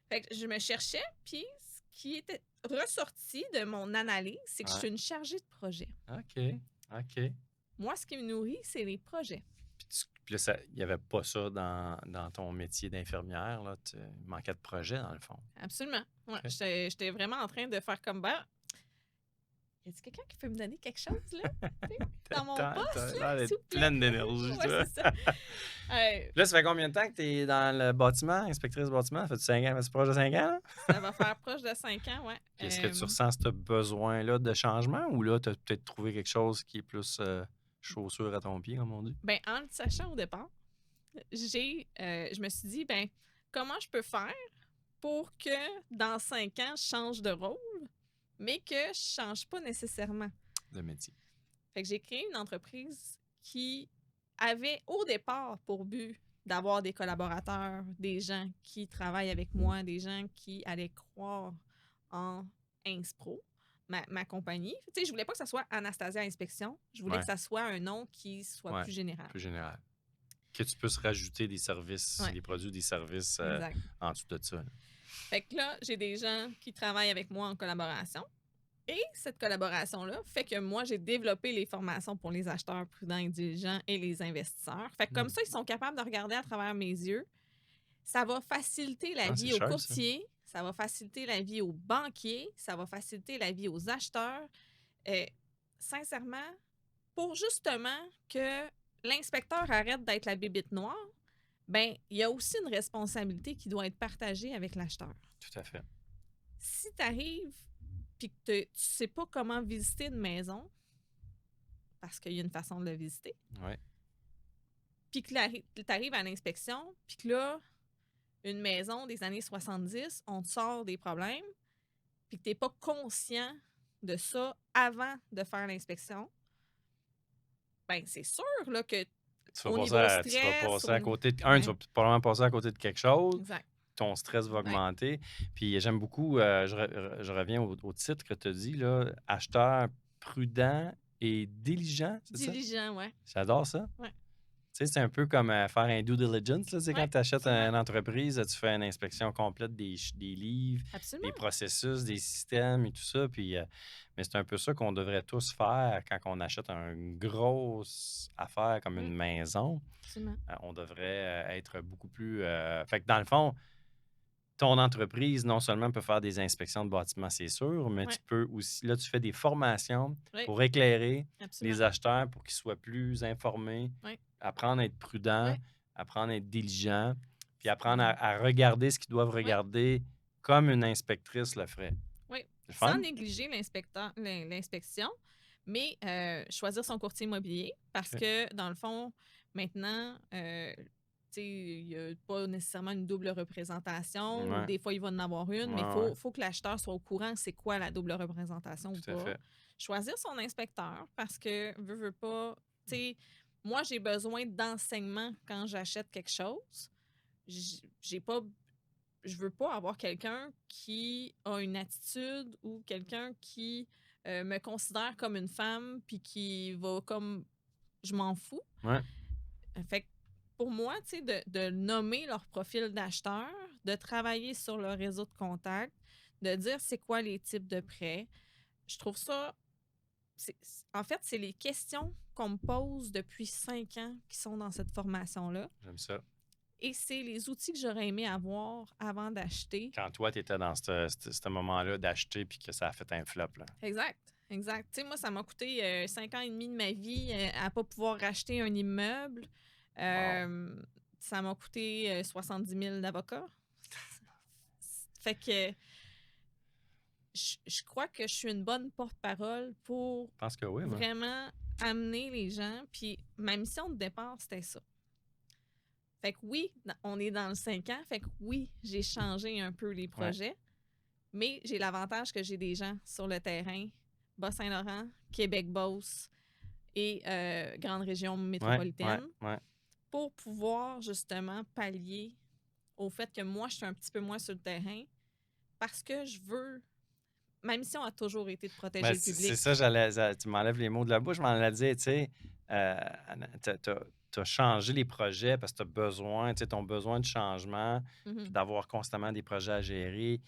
Fait que je me cherchais, puis ce qui était ressorti de mon analyse, c'est que je Ouais. suis une chargée de projet. OK. OK. Moi, ce qui me nourrit, c'est les projets. Puis là, il n'y avait pas ça dans ton métier d'infirmière, là. Il manquait de projet, dans le fond. Absolument. Ouais, OK. j'étais vraiment en train de faire comme, ben, y a-t-il quelqu'un qui peut me donner quelque chose, là? Tu sais, dans mon T'as poste, l'air là, s'il d'être vous plaît? pleine d'énergie, Ouais, toi. c'est ça. Là, ça fait combien de temps que tu es dans le bâtiment, inspectrice bâtiment? Ça fait-tu 5 ans? C'est proche de 5 ans, là? Ça va faire proche de 5 ans, ouais. Puis est-ce que tu ressens ce besoin-là de changement ou là, tu as peut-être trouvé quelque chose qui est plus chaussure à ton pied, comme on dit? Ben, en le sachant au départ, je me suis dit, ben, comment je peux faire pour que dans 5 ans, je change de rôle, mais que je change pas nécessairement. De métier. Fait que j'ai créé une entreprise qui avait au départ pour but d'avoir des collaborateurs, des gens qui travaillent avec moi, des gens qui allaient croire en Inspro, ma compagnie. Tu sais, je voulais pas que ça soit Anastasia Inspection. Je voulais Ouais. que ça soit un nom qui soit Ouais, plus général. plus général. Que tu puisses rajouter des services, Ouais. des produits, des services Exact. en dessous de ça. Là. Fait que là, j'ai des gens qui travaillent avec moi en collaboration. Et cette collaboration-là fait que moi, j'ai développé les formations pour les acheteurs prudents et diligents et les investisseurs. Fait que comme ça, ils sont capables de regarder à travers mes yeux. Ça va faciliter la Ah, vie c'est aux sharp, ça. courtiers, ça va faciliter la vie aux banquiers, ça va faciliter la vie aux acheteurs. Sincèrement, pour justement que l'inspecteur arrête d'être la bébite noire, ben il y a aussi une responsabilité qui doit être partagée avec l'acheteur. Tout à fait. Si tu arrives puis que tu sais pas comment visiter une maison, parce qu'il y a une façon de la visiter, Ouais. puis que tu arrives à l'inspection, puis que là, une maison des années 70, on te sort des problèmes, puis que tu n'es pas conscient de ça avant de faire l'inspection, ben c'est sûr là, que Tu au vas niveau passer, tu vas stress... passer au à niveau- côté de. Ouais, Tu vas probablement passer à côté de quelque chose. exact. Ton stress va Ouais. augmenter. Puis j'aime beaucoup, je reviens au titre que tu as dit, là, acheteur prudent et diligent, c'est ça? Diligent, ouais. J'adore ça. Ouais. Tu sais, c'est un peu comme faire un due diligence. Là, Ouais, quand tu achètes absolument. une entreprise, tu fais une inspection complète des livres, Absolument. des processus, des systèmes et tout ça. Puis, mais c'est un peu ça qu'on devrait tous faire quand on achète une grosse affaire comme une maison. Absolument. On devrait être beaucoup plus... Fait que dans le fond, ton entreprise, non seulement peut faire des inspections de bâtiments, c'est sûr, mais Ouais. tu peux aussi... Là, tu fais des formations Ouais. pour éclairer Absolument. les acheteurs pour qu'ils soient plus informés, Ouais. apprendre à être prudent, Ouais. apprendre à être diligent, puis apprendre à regarder ce qu'ils doivent regarder comme une inspectrice le ferait. Oui. C'est le fun? Sans négliger l'inspection, mais choisir son courtier immobilier parce OK. que, dans le fond, maintenant, il n'y a pas nécessairement une double représentation. Ouais. Ou des fois, il va en avoir une, mais Ouais, il faut que l'acheteur soit au courant c'est quoi la double représentation ou Tout à pas. fait. Choisir son inspecteur parce que, veut pas, tu sais, moi, j'ai besoin d'enseignement quand j'achète quelque chose. J'ai pas Je veux pas avoir quelqu'un qui a une attitude ou quelqu'un qui me considère comme une femme puis qui va comme je m'en fous. Ouais. Fait que pour moi, tu sais, de nommer leur profil d'acheteur, de travailler sur leur réseau de contacts, de dire c'est quoi les types de prêts, je trouve ça. En fait, c'est les questions qu'on me pose depuis 5 ans qui sont dans cette formation-là. J'aime ça. Et c'est les outils que j'aurais aimé avoir avant d'acheter. Quand toi, tu étais dans ce moment-là d'acheter puis que ça a fait un flop. Là. Exact, exact. Tu sais, moi, ça m'a coûté 5 ans et demi de ma vie à pas pouvoir racheter un immeuble. Ça m'a coûté 70 000 d'avocat. Fait que je crois que je suis une bonne porte-parole pour Je pense que oui, moi. vraiment amener les gens. Puis ma mission de départ, c'était ça. Fait que oui, on est dans le 5 ans. Fait que oui, j'ai changé un peu les projets. Mais j'ai l'avantage que j'ai des gens sur le terrain, Bas-Saint-Laurent, Québec-Beauce et grande région métropolitaine, pour pouvoir justement pallier au fait que moi, je suis un petit peu moins sur le terrain parce que je veux... Ma mission a toujours été de protéger le public. C'est ça, tu m'enlèves les mots de la bouche, je m'en allais dire, tu sais, as changé les projets parce que tu as besoin, tu sais, ton besoin de changement, puis Mhm. d'avoir constamment des projets à gérer,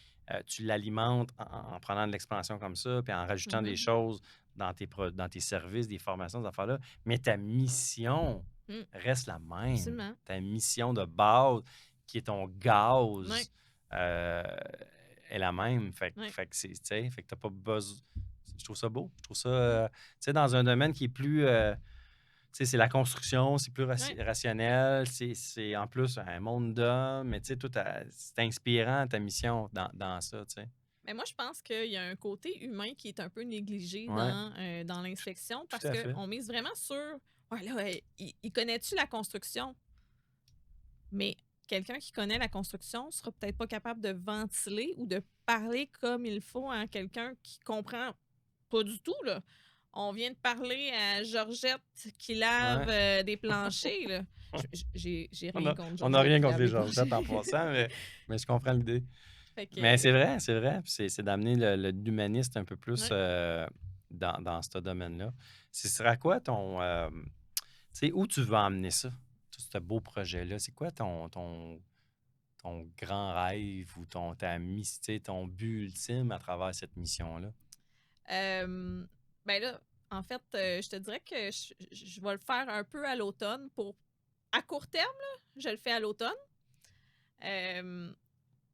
tu l'alimentes en prenant de l'expansion comme ça, puis en rajoutant des Mhm. choses dans tes services, des formations, ces affaires-là. Mais ta mission Mm. reste la même. Absolument. Ta mission de base, qui est ton Ouais, gaz, euh, est la même. ouais, Fait que tu sais, fait que t'as pas besoin. Je trouve ça beau. Je trouve ça, mm, tu sais, dans un domaine qui est plus, tu sais, c'est la construction, c'est plus ouais. rationnel, c'est en plus un monde d'hommes, mais tu sais, c'est inspirant ta mission dans ça, tu sais. Mais moi, je pense qu'il y a un côté humain qui est un peu négligé Ouais, dans l'inspection tout parce à fait. qu'on mise vraiment sur ouais, là, il connaît-tu la construction? Mais quelqu'un qui connaît la construction sera peut-être pas capable de ventiler ou de parler comme il faut à quelqu'un qui comprend pas du tout, là. On vient de parler à Georgette qui lave Ouais. des planchers, là. J'ai On rien a, contre on a Georgette rien qui contre lave les les planchers. Georgettes en passant, mais je comprends l'idée. Fait Mais que, c'est vrai, puis c'est d'amener l'humaniste un peu plus ouais. dans ce domaine-là. Ce sera quoi tu sais, où tu veux emmener ça, tout ce beau projet-là? C'est quoi ton grand rêve ou tu sais, ton but ultime à travers cette mission-là? Euh, ben là, en fait, je te dirais que je vais le faire un peu à l'automne pour. À court terme, là, je le fais à l'automne. Euh,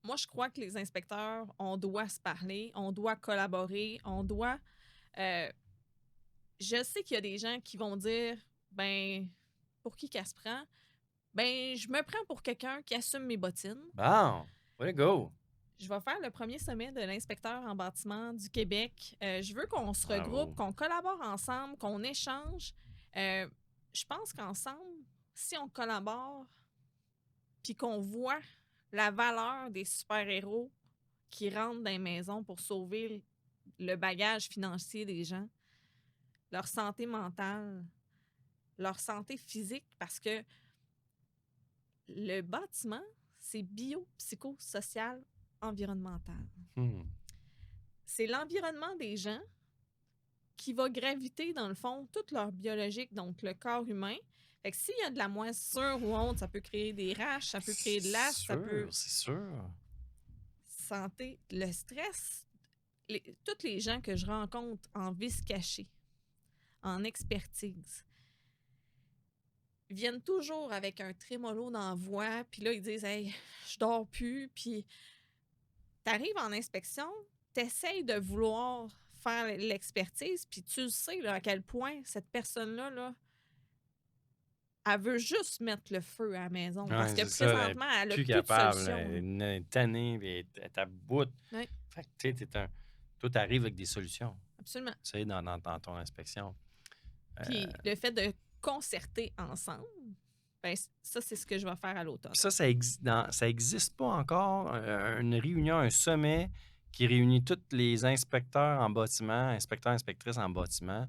Moi, je crois que les inspecteurs, on doit se parler, on doit collaborer, on doit. euh, je sais qu'il y a des gens qui vont dire, ben, pour qui qu'elle se prend? Ben, je me prends pour quelqu'un qui assume mes bottines. Bon, way to go! Je vais faire le premier sommet de l'inspecteur en bâtiment du Québec. Je veux qu'on se regroupe, Bravo. qu'on collabore ensemble, qu'on échange. Euh, je pense qu'ensemble, si on collabore, puis qu'on voit la valeur des super-héros qui rentrent dans les maisons pour sauver le bagage financier des gens, leur santé mentale, leur santé physique, parce que le bâtiment, c'est biopsychosocial environnemental. Hmm. C'est l'environnement des gens qui va graviter, dans le fond, toute leur biologique, donc le corps humain. Fait que s'il y a de la moisissure ou honte, ça peut créer des raches, ça peut créer de l'asthme, ça peut C'est sûr. santé, le stress. Toutes les gens que je rencontre en vice caché, en expertise, viennent toujours avec un trémolo dans la voix, puis là, ils disent « Hey, je dors plus », puis t'arrives en inspection, t'essayes de vouloir faire l'expertise, puis tu sais là, à quel point cette personne-là, là, elle veut juste mettre le feu à la maison, parce Ouais, que c'est ça, elle est présentement, elle a plus plus de capable, solution. elle est tannée, puis elle est à bout. Oui, Fait que, tu sais, toi, t'arrives avec des solutions, absolument. tu sais, dans ton inspection. Euh, Puis le fait de concerter ensemble, ben, ça, c'est ce que je vais faire à l'automne. Puis ça existe pas encore, une réunion, un sommet qui réunit tous les inspecteurs en bâtiment, inspecteurs, inspectrices en bâtiment.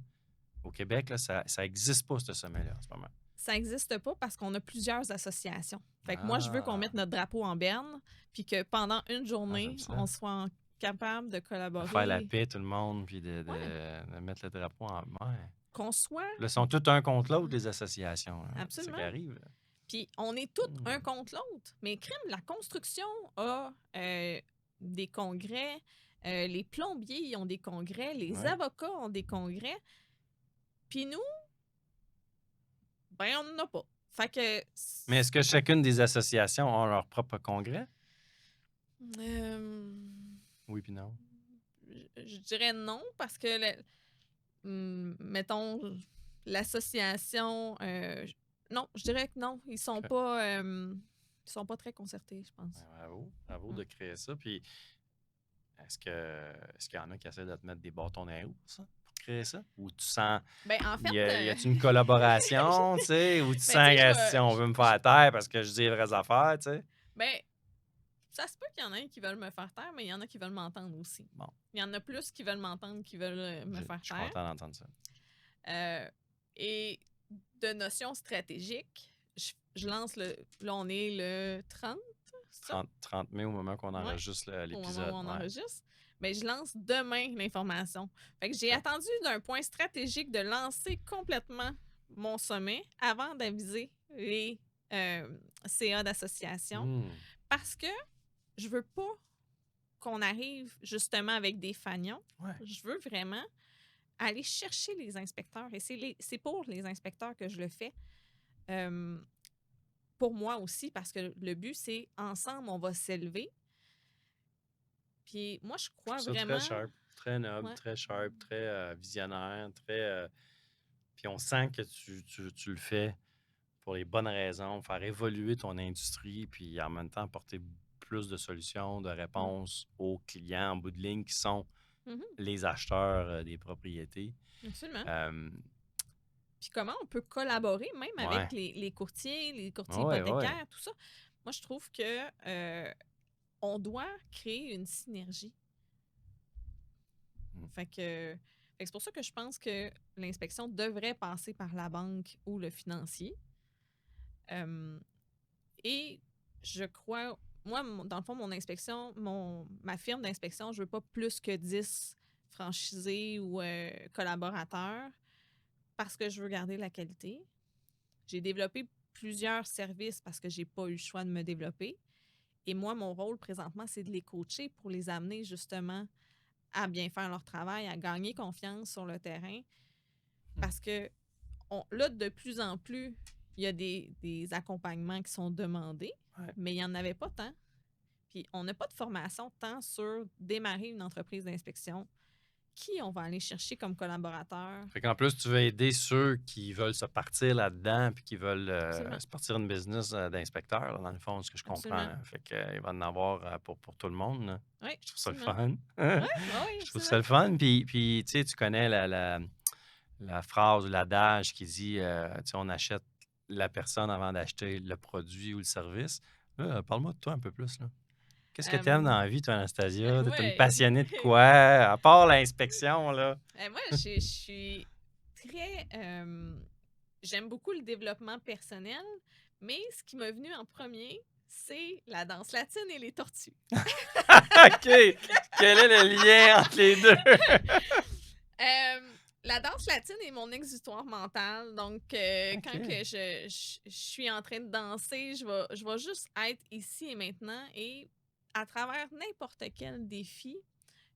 Au Québec, là, ça existe pas, ce sommet-là, en ce moment. Ça n'existe pas parce qu'on a plusieurs associations. Fait que moi, je veux qu'on Ah, mette notre drapeau en berne, puis que pendant une j'aime journée, ça. on soit capable de De faire la collaborer. paix, tout le monde, puis Ouais, de mettre le drapeau en. Ouais. qu'on soit. Là, ils sont tous un contre l'autre, les associations, hein. C'est ça qui Absolument. arrive. Puis on est tous Hmm. un contre l'autre. Mais crime, la construction a des congrès, les plombiers ils ont des congrès, les Ouais. avocats ont des congrès. Puis nous, ben on n'en a pas. Fait que. Mais est-ce que chacune des associations a leur propre congrès? Euh, Oui, puis non. je dirais non parce que, mettons, l'association. Non, je dirais que non. OK. Ils sont pas très concertés, je pense. Ben, bravo. Bravo Mm. de créer ça. Puis est-ce qu'il y en a qui essaient de te mettre des bâtons dans les roues pour ça? Pour créer ça? Ou tu sens. Ben, en fait, Y a-tu une collaboration, tu sais? Ou tu ben, tu sens sais, que si on veut me faire taire parce que je dis les vraies affaires, tu sais? ben, ça se peut qu'il y en ait qui veulent me faire taire, mais il y en a qui veulent m'entendre aussi. Bon, Il y en a plus qui veulent m'entendre qui veulent me faire je suis taire. content d'entendre ça. Et de notions stratégiques, je lance le. Là, on est le 30, c'est ça? 30 mai au moment qu'on Ouais, enregistre au moment l'épisode. où on Ouais. enregistre. Mais je lance demain l'information. Fait que j'ai OK. attendu d'un point stratégique de lancer complètement mon sommet avant d'aviser les CA d'association parce que je veux pas qu'on arrive justement avec des fanions. Ouais. Je veux vraiment aller chercher les inspecteurs et c'est pour les inspecteurs que je le fais. Pour moi aussi, parce que le but, c'est ensemble, on va s'élever. Puis moi, je Je crois trouve ça vraiment... très sharp, très noble, Ouais. très sharp, très visionnaire, très... Puis on sent que tu le fais pour les bonnes raisons, faire évoluer ton industrie, puis en même temps apporter plus de solutions, de réponses aux clients en bout de ligne qui sont Mhm. les acheteurs des propriétés. Absolument. Euh, Puis comment on peut collaborer même ouais, avec les courtiers ouais, ouais. hypothécaires, tout ça. Moi, je trouve que on doit créer une synergie. Fait que c'est pour ça que je pense que l'inspection devrait passer par la banque ou le financier. Et je crois, moi, dans le fond, mon inspection, ma firme d'inspection, je veux pas plus que 10 franchisés ou collaborateurs parce que je veux garder la qualité. J'ai développé plusieurs services parce que j'ai pas eu le choix de me développer. Et moi, mon rôle présentement, c'est de les coacher pour les amener justement à bien faire leur travail, à gagner confiance sur le terrain. Parce que là, de plus en plus, il y a des accompagnements qui sont demandés, Ouais. mais il n'y en avait pas tant. Puis on n'a pas de formation tant sur démarrer une entreprise d'inspection, qui on va aller chercher comme collaborateur. Fait qu'en plus, tu veux aider ceux qui veulent se partir là-dedans puis qui veulent Absolument. se partir une business d'inspecteur, là, dans le fond, ce que je comprends. Absolument. Là. Fait qu'il va en avoir pour tout le monde. Là. Oui, Je trouve ça le absolument. fun. Oui, oui, Je trouve ça absolument. le fun. Puis tu sais, tu connais la phrase ou l'adage qui dit tu sais, on achète la personne avant d'acheter le produit ou le service. Là, parle-moi de toi un peu plus. Là. Qu'est-ce que tu aimes dans la vie, toi, Anastasia? Tu es une Ouais. passionnée de quoi? À part l'inspection, là. Moi, je suis très... j'aime beaucoup le développement personnel, mais ce qui m'est venu en premier, c'est la danse latine et les tortues. OK! Quel est le lien entre les deux? La danse latine est mon exutoire mental. Donc, quand OK. que je suis en train de danser, je vais juste être ici et maintenant. Et à travers n'importe quel défi,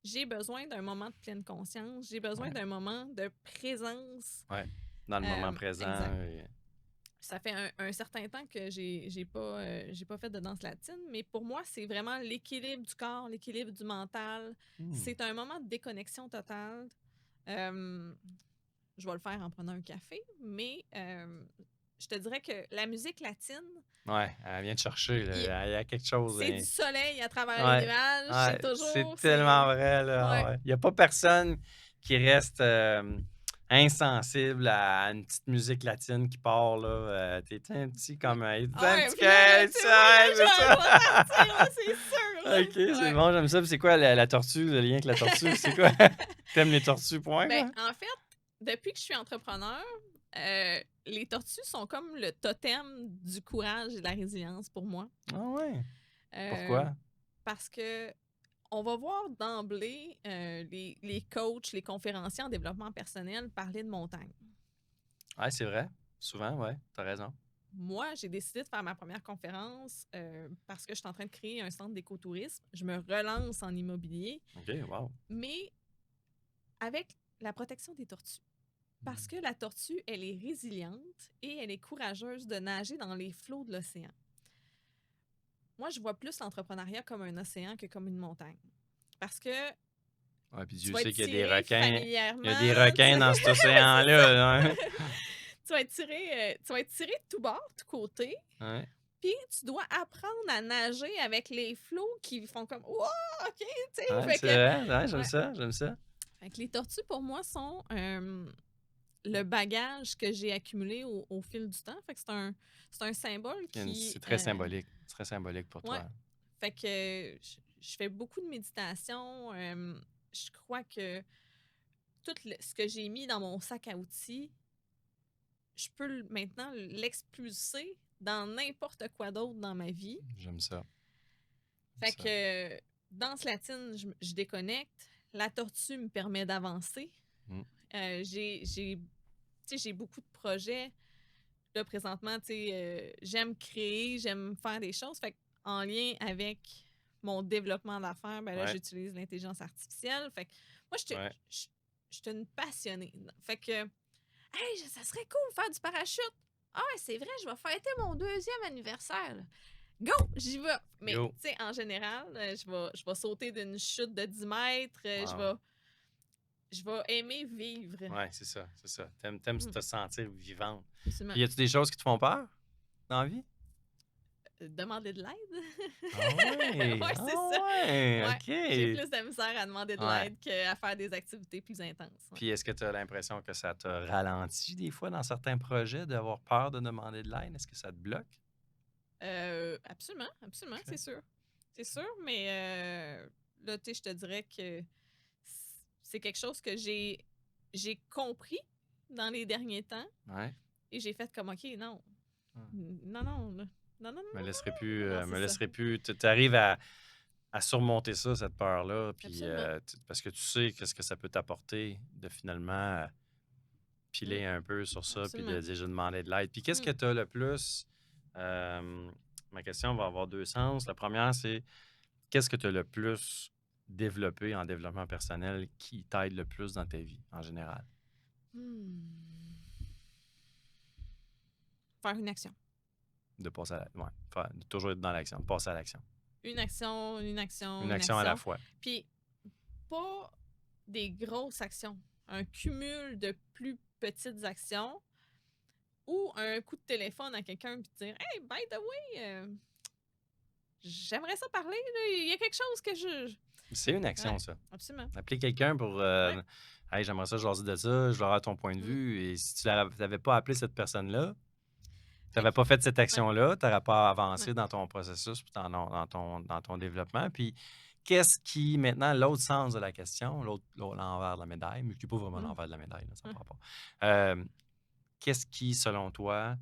j'ai besoin d'un moment de pleine conscience. J'ai besoin Ouais. d'un moment de présence. Ouais. Dans le moment présent. Exact. et- Ça fait un certain temps que j'ai pas fait de danse latine, mais pour moi, c'est vraiment l'équilibre du corps, l'équilibre du mental. C'est un moment de déconnexion totale. Je vais le faire en prenant un café, mais je te dirais que la musique latine, Ouais, elle vient te chercher. Là. il- Il y a quelque chose. c'est du soleil à travers les Ouais. nuages, c'est Ouais. C'est toujours, tellement vrai. Là. Ouais. Ouais. Il n'y a pas personne qui reste insensible à une petite musique latine qui part. Là. T'es un petit comme un Ouais, petit puis là, tu sais, moi, là, je vais partir, là, c'est sûr, là. OK, c'est Ouais. bon, j'aime ça. Puis c'est quoi la tortue, le lien avec la tortue? C'est quoi? T'aimes les tortues, point? Ben, Quoi? en fait, depuis que je suis entrepreneur, les tortues sont comme le totem du courage et de la résilience pour moi. Ah ouais. Euh, Pourquoi? Parce que on va voir d'emblée les coachs, les conférenciers en développement personnel parler de montagne. Ouais, c'est vrai. Souvent, ouais, t'as raison. Moi, j'ai décidé de faire ma première conférence parce que je suis en train de créer un centre d'écotourisme. Je me relance en immobilier, OK, wow. mais avec la protection des tortues. Parce que la tortue, elle est résiliente et elle est courageuse de nager dans les flots de l'océan. Moi, je vois plus l'entrepreneuriat comme un océan que comme une montagne. Parce que Ouais, puis tu Dieu vas sait être qu'il y a des tiré requins. familièrement. Il y a des requins dans cet océan-là. Hein? Tu vas être tiré de tout bord, de tout côté. Ouais. Puis tu dois apprendre à nager avec les flots qui font comme wow, OK, tu sais. Ouais, Fait c'est que, vrai. Ouais, j'aime ouais. ça, j'aime ça. Fait que les tortues, pour moi, sont le bagage que j'ai accumulé au fil du temps. Fait que c'est un symbole qui. C'est très symbolique. C'est très symbolique pour Ouais. toi. Fait que je fais beaucoup de méditation. Je crois que ce que j'ai mis dans mon sac à outils, je peux maintenant l'expulser dans n'importe quoi d'autre dans ma vie. J'aime ça. Fait que danse latine, je déconnecte. La tortue me permet d'avancer. Mm. J'ai sais, j'ai beaucoup de projets. Là, présentement, tu sais, j'aime créer, j'aime faire des choses. Fait en lien avec mon développement d'affaires, ben là, Ouais, j'utilise l'intelligence artificielle. Fait que moi, ouais. je suis une passionnée. Fait que, hey, ça serait cool de faire du parachute. Ah, ouais, c'est vrai, je vais fêter mon 2e anniversaire. Là. Go, j'y vais. Mais, Go. tu sais, en général, je vais sauter d'une chute de 10 mètres. Wow. Je vais aimer vivre. Ouais, c'est ça, c'est ça. T'aimes Mm, te sentir vivante. absolument. Puis, y a-tu des choses qui te font peur dans la vie? Demander de l'aide. Ah ouais! Ouais, c'est ça. Ah ouais! Ouais, j'ai OK! plus de misère à demander de Ouais. l'aide qu'à faire des activités plus intenses. Ouais. Puis, est-ce que tu as l'impression que ça te ralentit des fois dans certains projets d'avoir peur de demander de l'aide? Est-ce que ça te bloque? Absolument, absolument, OK. c'est sûr. C'est sûr, mais là, tu sais, je te dirais que c'est quelque chose que j'ai compris dans les derniers temps Ouais. et j'ai fait comme, OK, non, Hum. non, non, non, non, non, Me non, laisserai non, plus, non, c'est me ça. laisserai plus. Tu arrives à surmonter ça, cette peur-là, puis Absolument. parce que tu sais qu'est-ce que ça peut t'apporter de finalement Mm, piler un peu sur ça, puis de absolument. dire je demandais de l'aide. Puis qu'est-ce Mm. que tu as le plus. Ma question va avoir deux sens. La première, c'est qu'est-ce que tu as le plus développé en développement personnel qui t'aide le plus dans ta vie en général? Hmm. Faire une action. De passer à la... ouais, de toujours être dans l'action, de passer à l'action. Une action, une action, Une une action à la action. fois. Puis, pas des grosses actions. Un cumul de plus petites actions ou un coup de téléphone à quelqu'un puis dire Hey, by the way, j'aimerais ça parler. Là. Il y a quelque chose que je. C'est une action, Ouais, ça. absolument. Appeler quelqu'un pour Ouais. hey, j'aimerais ça jaser de ça, je veux avoir ton point de Mm. vue. Et si tu n'avais pas appelé cette personne-là, tu Fait n'avais que- pas fait cette ouais, action-là, tu n'aurais pas ouais. avancé dans ton processus puis dans ton développement. Puis qu'est-ce qui, maintenant, l'autre sens de la question, l'envers de la médaille, mais qui n'est pas vraiment Mm. l'envers de la médaille, là, ça ne Ouais. prend pas. Qu'est-ce qui, selon toi,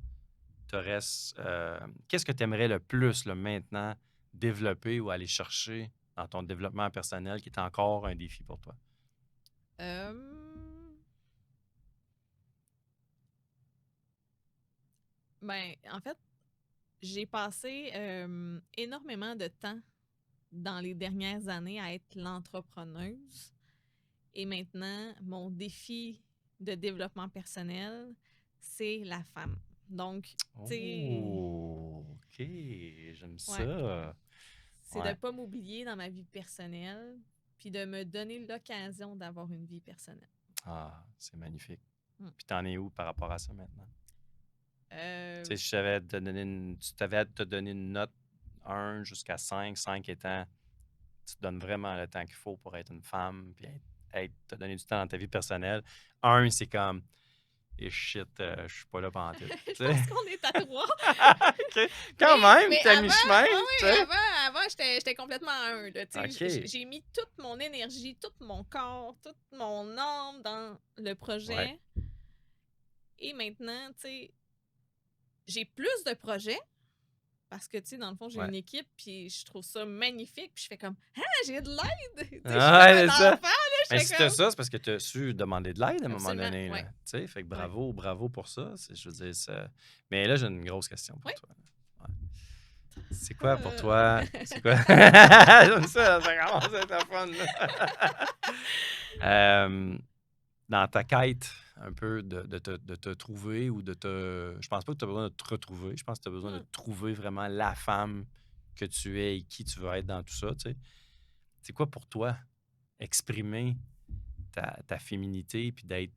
te reste. Qu'est-ce que tu aimerais le plus là, maintenant développer ou aller chercher dans ton développement personnel qui est encore un défi pour toi? Euh, Ben, en fait, j'ai passé énormément de temps dans les dernières années à être l'entrepreneuse. Et maintenant, mon défi de développement personnel, c'est la femme. Donc, tu sais, Oh, OK, j'aime ouais, ça. c'est de Ouais. ne pas m'oublier dans ma vie personnelle, puis de me donner l'occasion d'avoir une vie personnelle. Ah, c'est magnifique. Mm. Puis t'en es où par rapport à ça maintenant? Euh, Tu sais, si je t'avais donné tu t'avais à te donner une note 1 jusqu'à 5, 5 étant tu te donnes vraiment le temps qu'il faut pour être une femme, puis te donner du temps dans ta vie personnelle. 1, c'est comme et shit, je suis pas là pantoute. je Tu sais? pense qu'on est à trois. OK. Quand même, t'as Avant, mi-chemin, ouais, tu ouais, sais? avant j'étais complètement à un. Là, tu sais. OK. J'ai mis toute mon énergie, tout mon corps, toute mon âme dans le Ouais, projet. Et maintenant, tu sais, j'ai plus de projets parce que, tu sais, dans le fond, j'ai ouais. une équipe, puis je trouve ça magnifique. Puis je fais comme, ah, j'ai de l'aide! Tu sais, je suis Ah, comme c'est un ça. enfant, là, je Mais fais si t'as comme. ça, c'est parce que tu as su demander de l'aide à un moment Absolument, donné, là. ouais. Tu sais, fait que Ouais. bravo, bravo pour ça. Je veux dire, ça... Mais là, j'ai une grosse question pour Ouais. toi. Ouais. C'est quoi pour toi? C'est quoi? J'aime ça, ça commence à être fun, là. Dans ta quête un peu de te trouver ou de te... Je pense pas que tu as besoin de te retrouver. Je pense que tu as besoin de Hmm. trouver vraiment la femme que tu es et qui tu veux être dans tout ça, tu sais. C'est quoi pour toi exprimer ta féminité puis d'être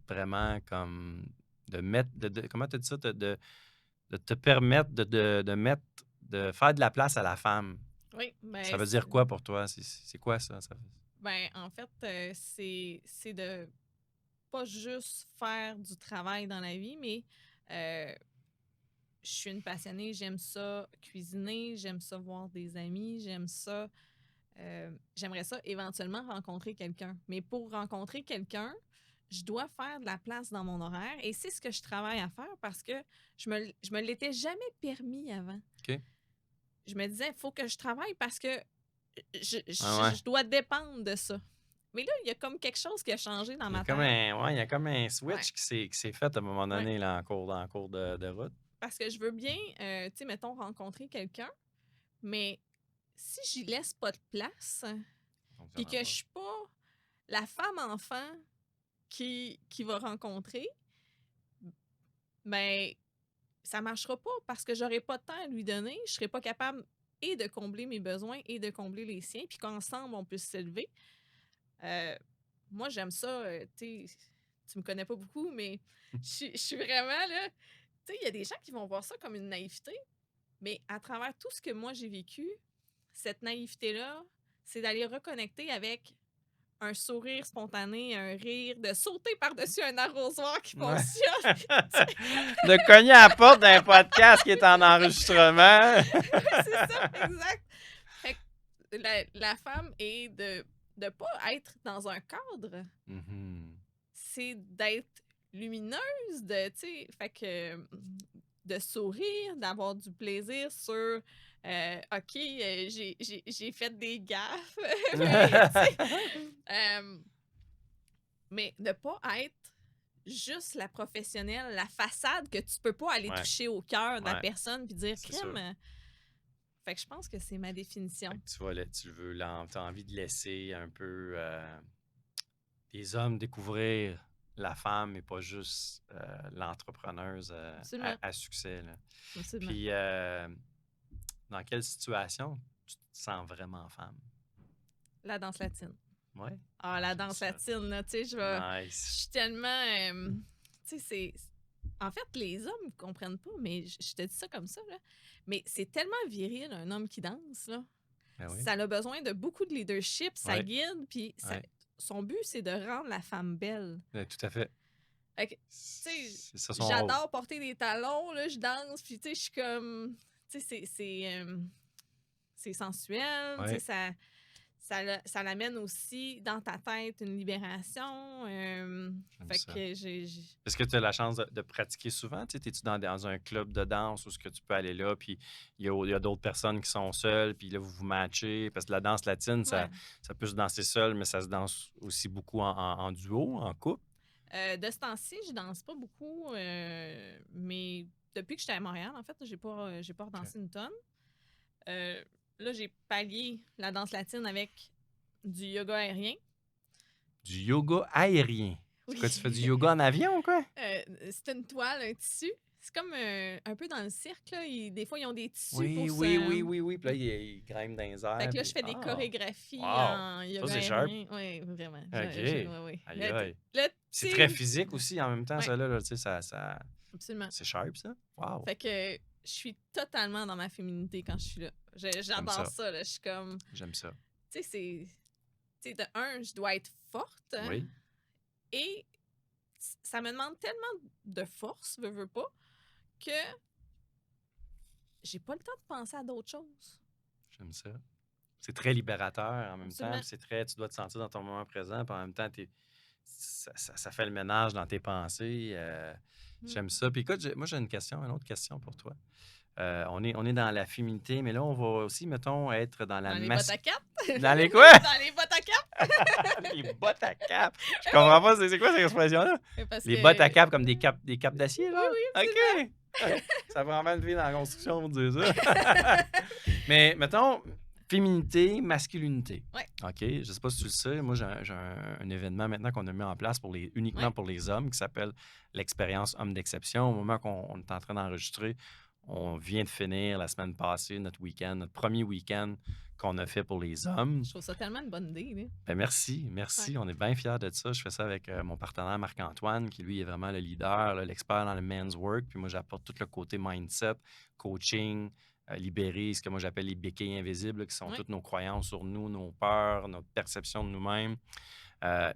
vraiment comme... De mettre... comment tu dis ça? De te permettre de mettre... De faire de la place à la femme. Oui, Ça ben, veut dire quoi pour toi? C'est quoi ça? ben, en fait, c'est de pas juste faire du travail dans la vie, mais euh, je suis une passionnée, j'aime ça cuisiner, j'aime ça voir des amis, j'aime ça. J'aimerais ça éventuellement rencontrer quelqu'un. Mais pour rencontrer quelqu'un, je dois faire de la place dans mon horaire et c'est ce que je travaille à faire parce que je me l'étais jamais permis avant. OK? Je me disais, il faut que je travaille parce que Ah ouais? je dois dépendre de ça. Mais là, il y a comme quelque chose qui a changé dans Il y a ma comme tête. il y a comme un Ouais, switch qui s'est fait à un moment ouais. donné là, en cours de route. Parce que je veux bien, tu sais, mettons, rencontrer quelqu'un, mais si j'y laisse pas de place, Ça puis fonctionnera que je pas. suis pas la femme-enfant qui va rencontrer, ben ça marchera pas parce que j'aurai pas de temps à lui donner. Je serai pas capable et de combler mes besoins et de combler les siens, puis qu'ensemble, on puisse s'élever. Euh, Moi, j'aime ça. Tu sais, tu me connais pas beaucoup, mais je suis vraiment là. Tu sais, il y a des gens qui vont voir ça comme une naïveté, mais à travers tout ce que moi j'ai vécu, cette naïveté-là, c'est d'aller reconnecter avec un sourire spontané, un rire, de sauter par-dessus un arrosoir qui Ouais. fonctionne. De cogner à la porte d'un podcast qui est en enregistrement. C'est ça, exact. Fait que la femme est de ne pas être dans un cadre, Mhm. c'est d'être lumineuse, de, tu sais, fait que de sourire, d'avoir du plaisir sur OK, j'ai fait des gaffes, mais, tu sais, mais de pas être juste la professionnelle, la façade que tu peux pas aller Ouais, toucher au cœur de la ouais, personne puis dire c'est sûr. crème. Fait que je pense que c'est ma définition. Fait que tu vois, là, t'as envie de laisser un peu les hommes découvrir la femme et pas juste l'entrepreneuse Absolument. à succès. Là. Absolument. Puis, dans quelle situation tu te sens vraiment femme? La danse latine. Ouais. Ah, la J'aime danse ça. latine, là, tu sais, je Nice. suis tellement. Tu sais, c'est. En fait, les hommes ne comprennent pas, mais je te dis ça comme ça, là. Mais c'est tellement viril, un homme qui danse, là. Ben oui. Ça a besoin de beaucoup de leadership, ça Ouais. guide, puis Ouais. son but, c'est de rendre la femme belle. Tout à fait. Fait que, tu sais, C'est ça son rôle. j'adore porter des talons, là, je danse, puis tu sais, je suis comme. Tu sais, c'est sensuel, tu sais, Ouais. ça l'amène aussi dans ta tête une libération. J'aime Fait ça. que Est-ce que tu as la chance de pratiquer souvent? Tu sais, es-tu dans un club de danse où ce que tu peux aller là, puis il y a d'autres personnes qui sont seules, puis là, vous vous matchez? Parce que la danse latine, ouais. ça peut se danser seul, mais ça se danse aussi beaucoup en duo, en couple. De ce temps-ci, je danse pas beaucoup, mais depuis que j'étais à Montréal, en fait, j'ai pas OK. redansé une tonne. Euh, Là, j'ai pallié la danse latine avec du yoga aérien. Du yoga aérien. C'est quoi, tu fais du yoga en avion ou quoi? C'est une toile, un tissu. C'est comme un peu dans le cirque, là. Des fois, ils ont des tissus Oui, pour oui, oui, se. oui, oui. Puis là, il grimpe dans les Fait airs. que là, je Puis... fais des Ah! chorégraphies Wow! en Ça, yoga c'est sharp. aérien. Oui, vraiment. OK. Ouais, ouais. Aïe, aïe. Là, tu C'est sais, très physique aussi en même temps, ouais, ça, là. Tu sais, absolument. c'est sharp, ça. Wow! Fait que je suis totalement dans ma féminité quand je suis là. J'aime J'adore ça. ça, là. Je suis comme. J'aime ça. Tu sais, c'est. Tu sais, de un, je dois être forte. Oui. Et ça me demande tellement de force, veux pas, que j'ai pas le temps de penser à d'autres choses. J'aime ça. C'est très libérateur en même temps. Absolument. Puis c'est très, tu dois te sentir dans ton moment présent. Puis en même temps, ça fait le ménage dans tes pensées. Mm. J'aime ça. Puis écoute, moi, j'ai une autre question pour toi. On est dans la féminité, mais là, on va aussi, mettons, être dans la Dans les bottes à cap. Dans les quoi? Dans les bottes à cap. Les bottes à cap. Je comprends pas, c'est quoi cette expression-là? Parce Les que- bottes à cap comme des capes d'acier, là? Oui, OK. Ça prend vraiment une fille dans la construction pour dire ça. Mais mettons, féminité, masculinité. Ouais. OK? Je sais pas si tu le sais, moi, j'ai un événement maintenant qu'on a mis en place uniquement Ouais. pour les hommes qui s'appelle l'expérience homme d'exception. Au moment qu'on est en train d'enregistrer, on vient de finir la semaine passée notre week-end, notre premier week-end qu'on a fait pour les hommes. Je trouve ça tellement une bonne idée. Là. Ben merci. Ouais. On est bien fiers de ça. Je fais ça avec mon partenaire Marc-Antoine, qui lui est vraiment le leader, là, l'expert dans le men's work. Puis moi, j'apporte tout le côté mindset, coaching, libérer ce que moi j'appelle les béquilles invisibles, là, qui sont Ouais. toutes nos croyances sur nous, nos peurs, notre perception de nous-mêmes.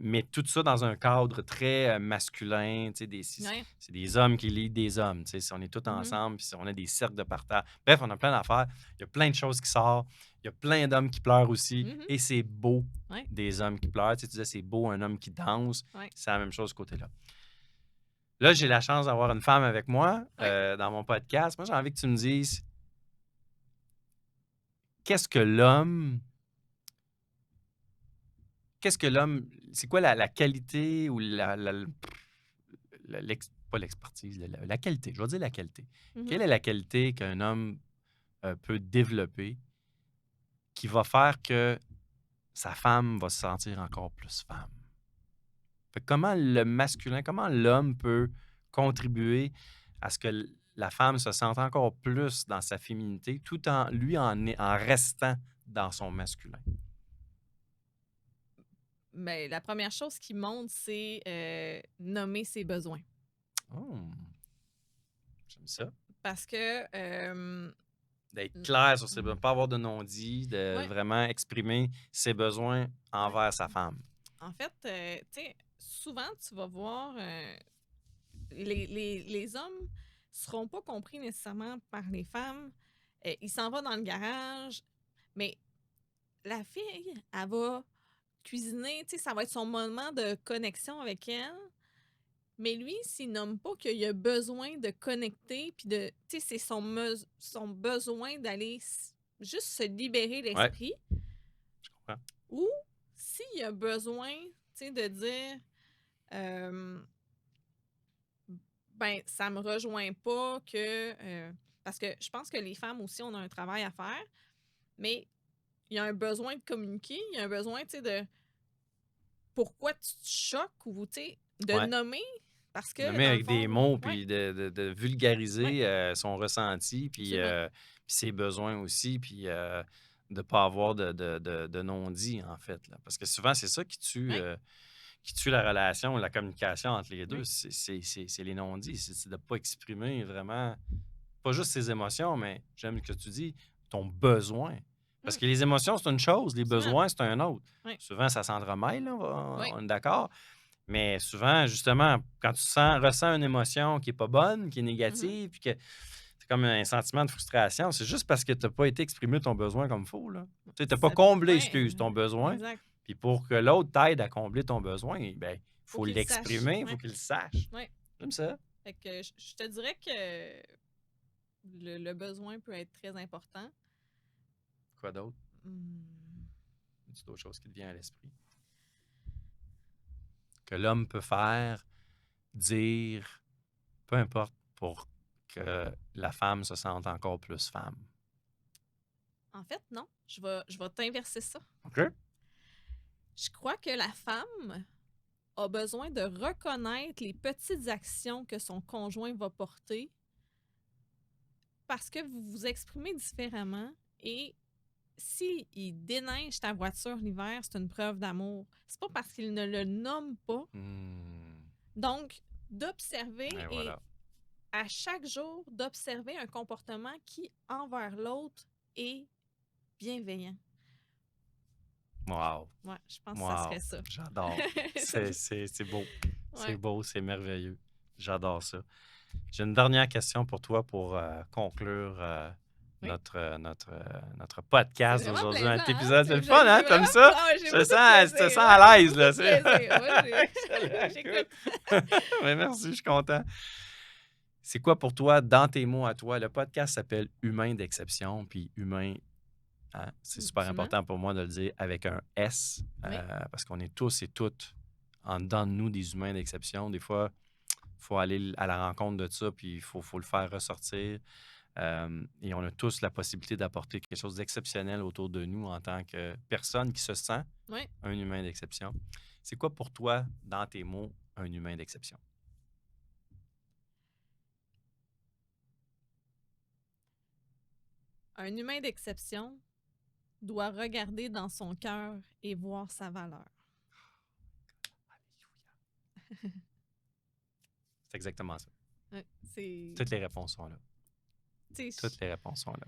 Mais tout ça dans un cadre très masculin. Tu sais, Ouais. c'est des hommes qui lead des hommes. Tu sais, si on est tous Mhm. ensemble, puis si on a des cercles de partage. Bref, on a plein d'affaires. Il y a plein de choses qui sortent. Il y a plein d'hommes qui pleurent aussi. Mhm. Et c'est beau, Ouais. des hommes qui pleurent. Tu sais, tu disais, c'est beau un homme qui danse. Ouais. C'est la même chose ce côté-là. Là, j'ai la chance d'avoir une femme avec moi Ouais. dans mon podcast. Moi, j'ai envie que tu me dises qu'est-ce que l'homme qu'est-ce que l'homme... C'est quoi la qualité ou pas l'expertise, la qualité. Je vais dire la qualité. Mhm. Quelle est la qualité qu'un homme peut développer qui va faire que sa femme va se sentir encore plus femme? Fait que comment le masculin, comment l'homme peut contribuer à ce que la femme se sente encore plus dans sa féminité tout en lui en restant dans son masculin? Ben, la première chose qui monte, c'est nommer ses besoins. Oh, j'aime ça. Parce que, D'être clair sur ses besoins, pas avoir de non-dit, de ouais, vraiment exprimer ses besoins ouais. envers sa femme. En fait, tu sais, souvent, tu vas voir, les hommes seront pas compris nécessairement par les femmes. Il s'en va dans le garage, mais la fille, elle va cuisiner, tu sais, ça va être son moment de connexion avec elle. Mais lui, s'il nomme pas qu'il a besoin de connecter, puis de, tu sais, c'est son besoin d'aller juste se libérer Ouais, l'esprit, je comprends. ou s'il a besoin, tu sais, de dire, euh, ben, ça me rejoint pas que, parce que je pense que les femmes aussi, on a un travail à faire, mais il y a un besoin de communiquer, il y a un besoin, tu sais, de pourquoi tu te choques ou, tu sais, de Ouais. nommer, parce que Nommer dans le avec des fond, mots, ouais, puis de ouais, vulgariser son ressenti, absolument. puis ses besoins aussi, puis de ne pas avoir de non-dit, en fait. Là. Parce que souvent, c'est ça Ouais, qui tue la relation, la communication entre les deux. ouais. C'est les non-dits. C'est de ne pas exprimer vraiment, pas juste ses émotions, mais j'aime ce que tu dis, ton besoin. Parce Mm, que les émotions, c'est une chose, les absolument. besoins, c'est un autre. Ouais, Souvent, ça s'entremêle, là, ouais. on est d'accord. Mais souvent, justement, quand ressens une émotion qui n'est pas bonne, qui est Mhm. négative, puis que c'est comme un sentiment de frustration, c'est juste parce que tu n'as pas été exprimé ton besoin comme il faut. Tu n'as pas Ça, comblé, ouais, excuse, ton besoin. exact. Puis pour que l'autre t'aide à combler ton besoin, ben, il Faut faut qu'il le sache. l'exprimer, il faut Ouais, qu'il le sache. ouais. J'aime ça. Fait que je te dirais que le besoin peut être très important. Quoi d'autre? Hmm. Y a d'autres choses qui te viennent à l'esprit? Que l'homme peut faire, dire, peu importe, pour que la femme se sente encore plus femme. En fait, non. Je vais t'inverser ça. OK? Je crois que la femme a besoin de reconnaître les petites actions que son conjoint va porter parce que vous vous exprimez différemment et si il déneige ta voiture l'hiver, c'est une preuve d'amour. C'est pas parce qu'il ne le nomme pas. Hmm. Donc, d'observer Et et voilà. à chaque jour, d'observer un comportement qui, envers l'autre, est bienveillant. Wow. Ouais, je pense que ça serait Wow. ça. J'adore. C'est beau. C'est Ouais. beau, c'est merveilleux. J'adore ça. J'ai une dernière question pour toi pour conclure Oui. notre C'est podcast vraiment d'aujourd'hui, plaisant, notre hein? épisode. C'est le fun, hein? J'ai T'aimes vraiment ça? j'ai beaucoup de Je te plaisir. sens Ouais, à j'ai l'aise, beaucoup là. de plaisir. Moi, Excellent, j'écoute. écoute. Mais merci, je suis content. C'est quoi pour toi, dans tes mots à toi? Le podcast s'appelle Humain d'exception, puis humain, hein, c'est super Absolument. important pour moi de le dire avec un S, Oui. parce qu'on est tous et toutes en dedans de nous des humains d'exception. Des fois, il faut aller à la rencontre de ça, puis il faut le faire ressortir. Et on a tous la possibilité d'apporter quelque chose d'exceptionnel autour de nous en tant que personne qui se sent Oui. un humain d'exception. C'est quoi pour toi, dans tes mots, un humain d'exception? Un humain d'exception doit regarder dans son cœur et voir sa valeur. C'est exactement ça. Ouais, c'est. Toutes les réponses sont là. Tu sais, Toutes les réponses sont là.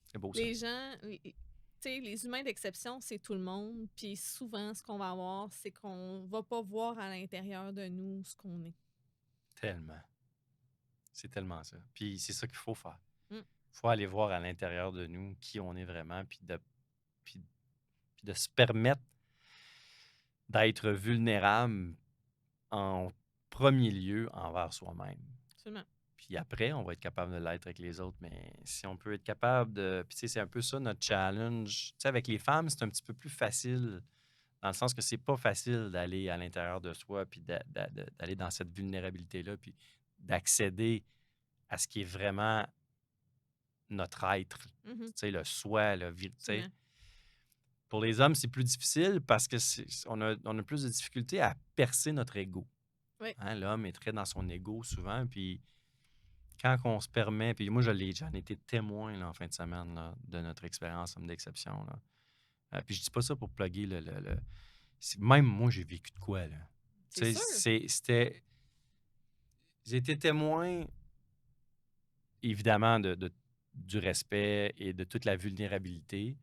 C'est beau, ça. les gens. Tu sais, les humains d'exception, c'est tout le monde. Puis souvent, ce qu'on va avoir, c'est qu'on va pas voir à l'intérieur de nous ce qu'on est. Tellement. C'est tellement ça. Puis c'est ça qu'il faut faire. Mm. Il faut aller voir à l'intérieur de nous qui on est vraiment, puis de se permettre d'être vulnérable en premier lieu envers soi-même. Absolument. Puis après, on va être capable de l'être avec les autres. Mais si on peut être capable de... Puis tu sais, c'est un peu ça notre challenge. Tu sais, avec les femmes, c'est un petit peu plus facile Dans le sens que c'est pas facile d'aller à l'intérieur de soi, puis d'aller dans cette vulnérabilité-là, puis d'accéder à ce qui est vraiment notre être, tu Mhm. sais, le soi, tu sais. Absolument. Pour les hommes, c'est plus difficile parce que on a plus de difficultés à percer notre ego. Oui. Hein. L'homme est très dans son ego souvent, puis quand on se permet, puis moi, j'en ai été témoin là, en fin de semaine là, de notre expérience homme d'exception. Là. Puis je dis pas ça pour plugger même moi, j'ai vécu de quoi, là. C'est Tu sais, sûr. c'était... J'ai été témoin, évidemment, du respect et de toute la vulnérabilité,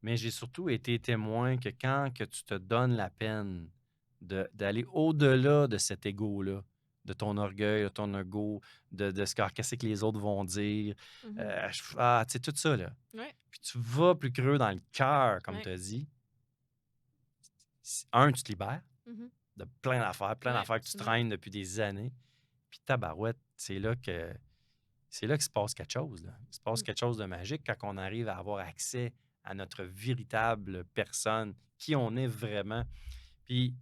mais j'ai surtout été témoin que quand que tu te donnes la peine d'aller au-delà de cet ego-là, de ton orgueil, de ton ego, de ce qu'est-ce que les autres vont dire, Mhm. tu sais, tout ça, là. Ouais. Puis tu vas plus creux dans le cœur, comme tu Ouais. as dit. Un, tu te libères Mhm. de plein Ouais, d'affaires que tu absolument. traînes depuis des années. Puis tabarouette, c'est là qu'il se passe quelque chose, là. Il se passe Mm. quelque chose de magique quand on arrive à avoir accès à notre véritable personne, qui on est vraiment. Puis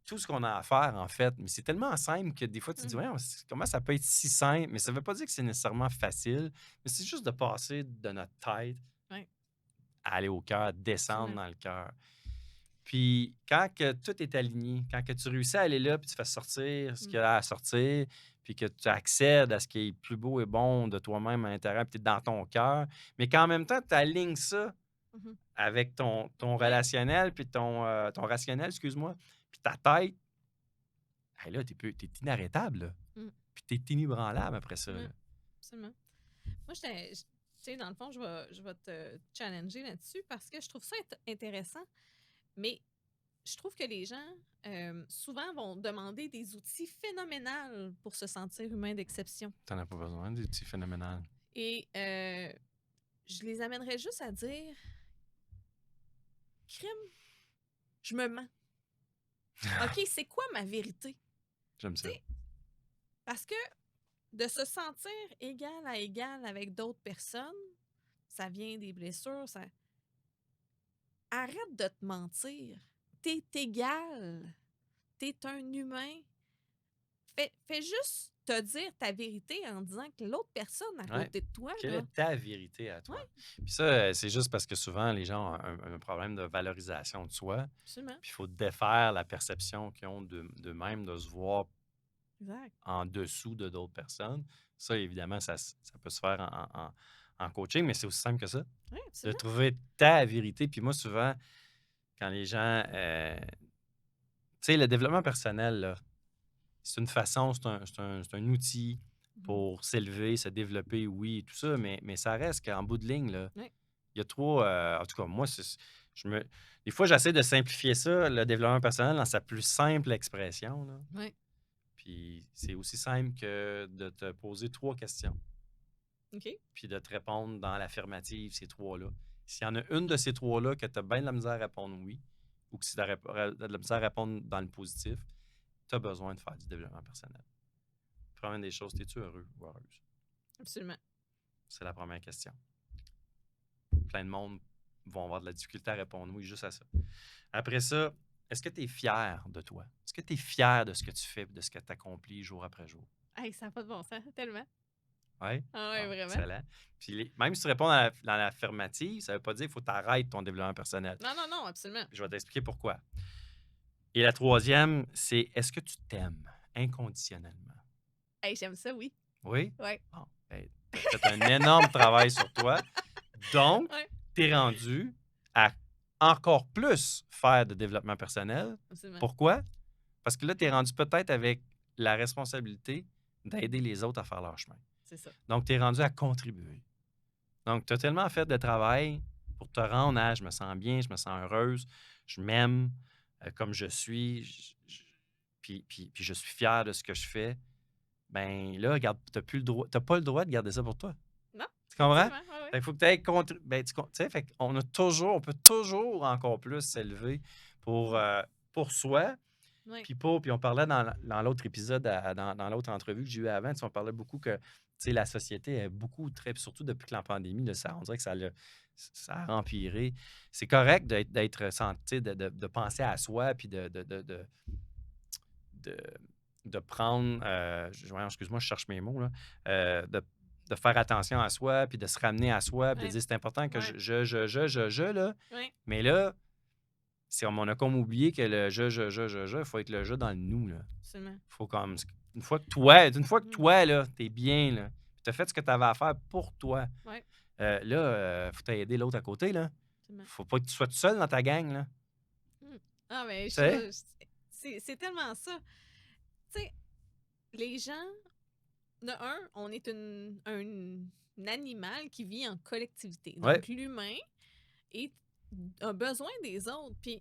tout ce qu'on a à faire, en fait, mais c'est tellement simple que des fois, tu te dis, Mhm. ouais, comment ça peut être si simple? Mais ça ne veut pas dire que c'est nécessairement facile, mais c'est juste de passer de notre tête Ouais, à aller au cœur, descendre absolument. dans le cœur. Puis quand que tout est aligné, quand que tu réussis à aller là, puis tu fais sortir ce Mm. qu'il y a à sortir, puis que tu accèdes à ce qui est plus beau et bon de toi-même à l'intérieur, puis tu es dans ton cœur, mais qu'en même temps, tu alignes ça Mhm. avec ton Ouais. relationnel, puis ton rationnel, excuse-moi, puis ta tête, hey, là, t'es inarrêtable, là. Mm. Puis t'es inébranlable après ça, là. Ouais, absolument. Moi, tu sais, dans le fond, je vais te challenger là-dessus parce que je trouve ça intéressant, mais je trouve que les gens, souvent, vont demander des outils phénoménaux pour se sentir humain d'exception. T'en as pas besoin, des petits phénoménal. Et je les amènerais juste à dire, crime, je me mens. OK, c'est quoi ma vérité? J'aime Tu ça. sais, parce que de se sentir égal à égal avec d'autres personnes, ça vient des blessures, ça... Arrête de te mentir. T'es égal. T'es un humain. Fais juste te dire ta vérité en disant que l'autre personne à Ouais. côté de toi, Quelle là, est ta vérité à toi? ouais, Puis ça, c'est juste parce que souvent, les gens ont un problème de valorisation de soi. absolument. Puis il faut défaire la perception qu'ils ont d'eux-mêmes, de se voir Exact. en dessous de d'autres personnes. Ça, évidemment, ça peut se faire en coaching, mais c'est aussi simple que ça. Oui, De absolument. trouver ta vérité. Puis moi, souvent, quand les gens... tu sais, le développement personnel, là, c'est une façon, c'est un outil Mhm. pour s'élever, se développer, oui, et tout ça, mais ça reste qu'en bout de ligne, là, Ouais. il y a trop... en tout cas, moi, des fois, j'essaie de simplifier ça, le développement personnel, dans sa plus simple expression, là. Ouais. Puis c'est aussi simple que de te poser 3 questions, OK. puis de te répondre dans l'affirmative, ces 3-là. S'il y en a une de ces 3-là que tu as bien de la misère à répondre oui, ou que si tu as de la misère à répondre dans le positif, tu as besoin de faire du développement personnel. Première des choses, es-tu heureux ou heureuse? Absolument. C'est la première question. Plein de monde vont avoir de la difficulté à répondre oui juste à ça. Après ça, est-ce que tu es fier de toi? Est-ce que tu es fier de ce que tu fais, de ce que tu accomplis jour après jour? Hey, ça n'a pas de bon sens, tellement. Oui? Ah ouais, Bon, vraiment. excellent. Puis même si tu réponds dans l'affirmative, ça ne veut pas dire qu'il faut que tu arrêtes ton développement personnel. Non, non, non, absolument. Je vais t'expliquer pourquoi. Et la troisième, c'est est-ce que tu t'aimes inconditionnellement? Hey, j'aime ça, oui. Oui? Ouais. Bon, ben, tu as fait un énorme travail sur toi. Donc, Ouais, tu es rendu à encore plus faire de développement personnel. absolument. Pourquoi? Parce que là, tu es rendu peut-être avec la responsabilité d'aider les autres à faire leur chemin. C'est ça. Donc, tu es rendu à contribuer. Donc, tu as tellement fait de travail pour te rendre à je me sens bien, je me sens heureuse, je m'aime comme je suis, puis je suis fier de ce que je fais. Ben là, regarde, tu n'as pas le droit de garder ça pour toi. Non, Tu comprends? effectivement, ouais, ouais. Fait qu'il faut que tu ailles ben, tu sais, fait qu'on on peut toujours encore plus s'élever pour soi. Ouais. Puis on parlait dans l'autre épisode, dans l'autre entrevue que j'ai eue avant, tu sais, on parlait beaucoup que, tu sais, la société est beaucoup très... Puis surtout depuis que la pandémie, là, on dirait que ça a empiré. C'est correct d'être tu sais, de penser à soi, puis de, de prendre... voyons, excuse-moi, je cherche mes mots, là. De faire attention à soi, puis de se ramener à soi, puis de Ouais, dire c'est important que ouais, là. ouais, Mais là, on a comme oublié que le il faut être le je dans le nous, là. absolument. Faut comme... Une fois que Mhm. toi, là, t'es bien, là, puis t'as fait ce que t'avais à faire pour toi, Ouais, là, faut t'aider l'autre à côté, là. absolument. Faut pas que tu sois tout seul dans ta gang, là. Mm. Ah, mais Tu sais? c'est tellement ça. Tu sais, les gens, de un, on est un animal qui vit en collectivité. Ouais. Donc, l'humain a besoin des autres. Puis,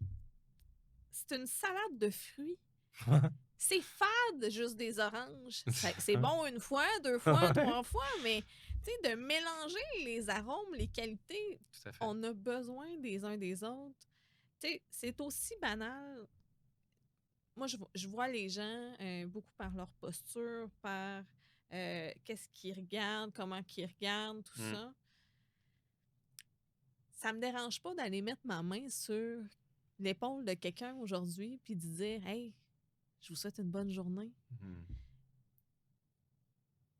c'est une salade de fruits. C'est fade, juste des oranges. C'est bon une fois, deux fois, Ouais. trois fois, mais tu sais, de mélanger les arômes, les qualités, Tout à fait. on a besoin des uns des autres. Tu sais, c'est aussi banal. Moi, je vois les gens beaucoup par leur posture, par qu'est-ce qu'ils regardent, comment qu'ils regardent, tout Mm. ça. Ça me dérange pas d'aller mettre ma main sur l'épaule de quelqu'un aujourd'hui puis de dire Hey, je vous souhaite une bonne journée. Mm.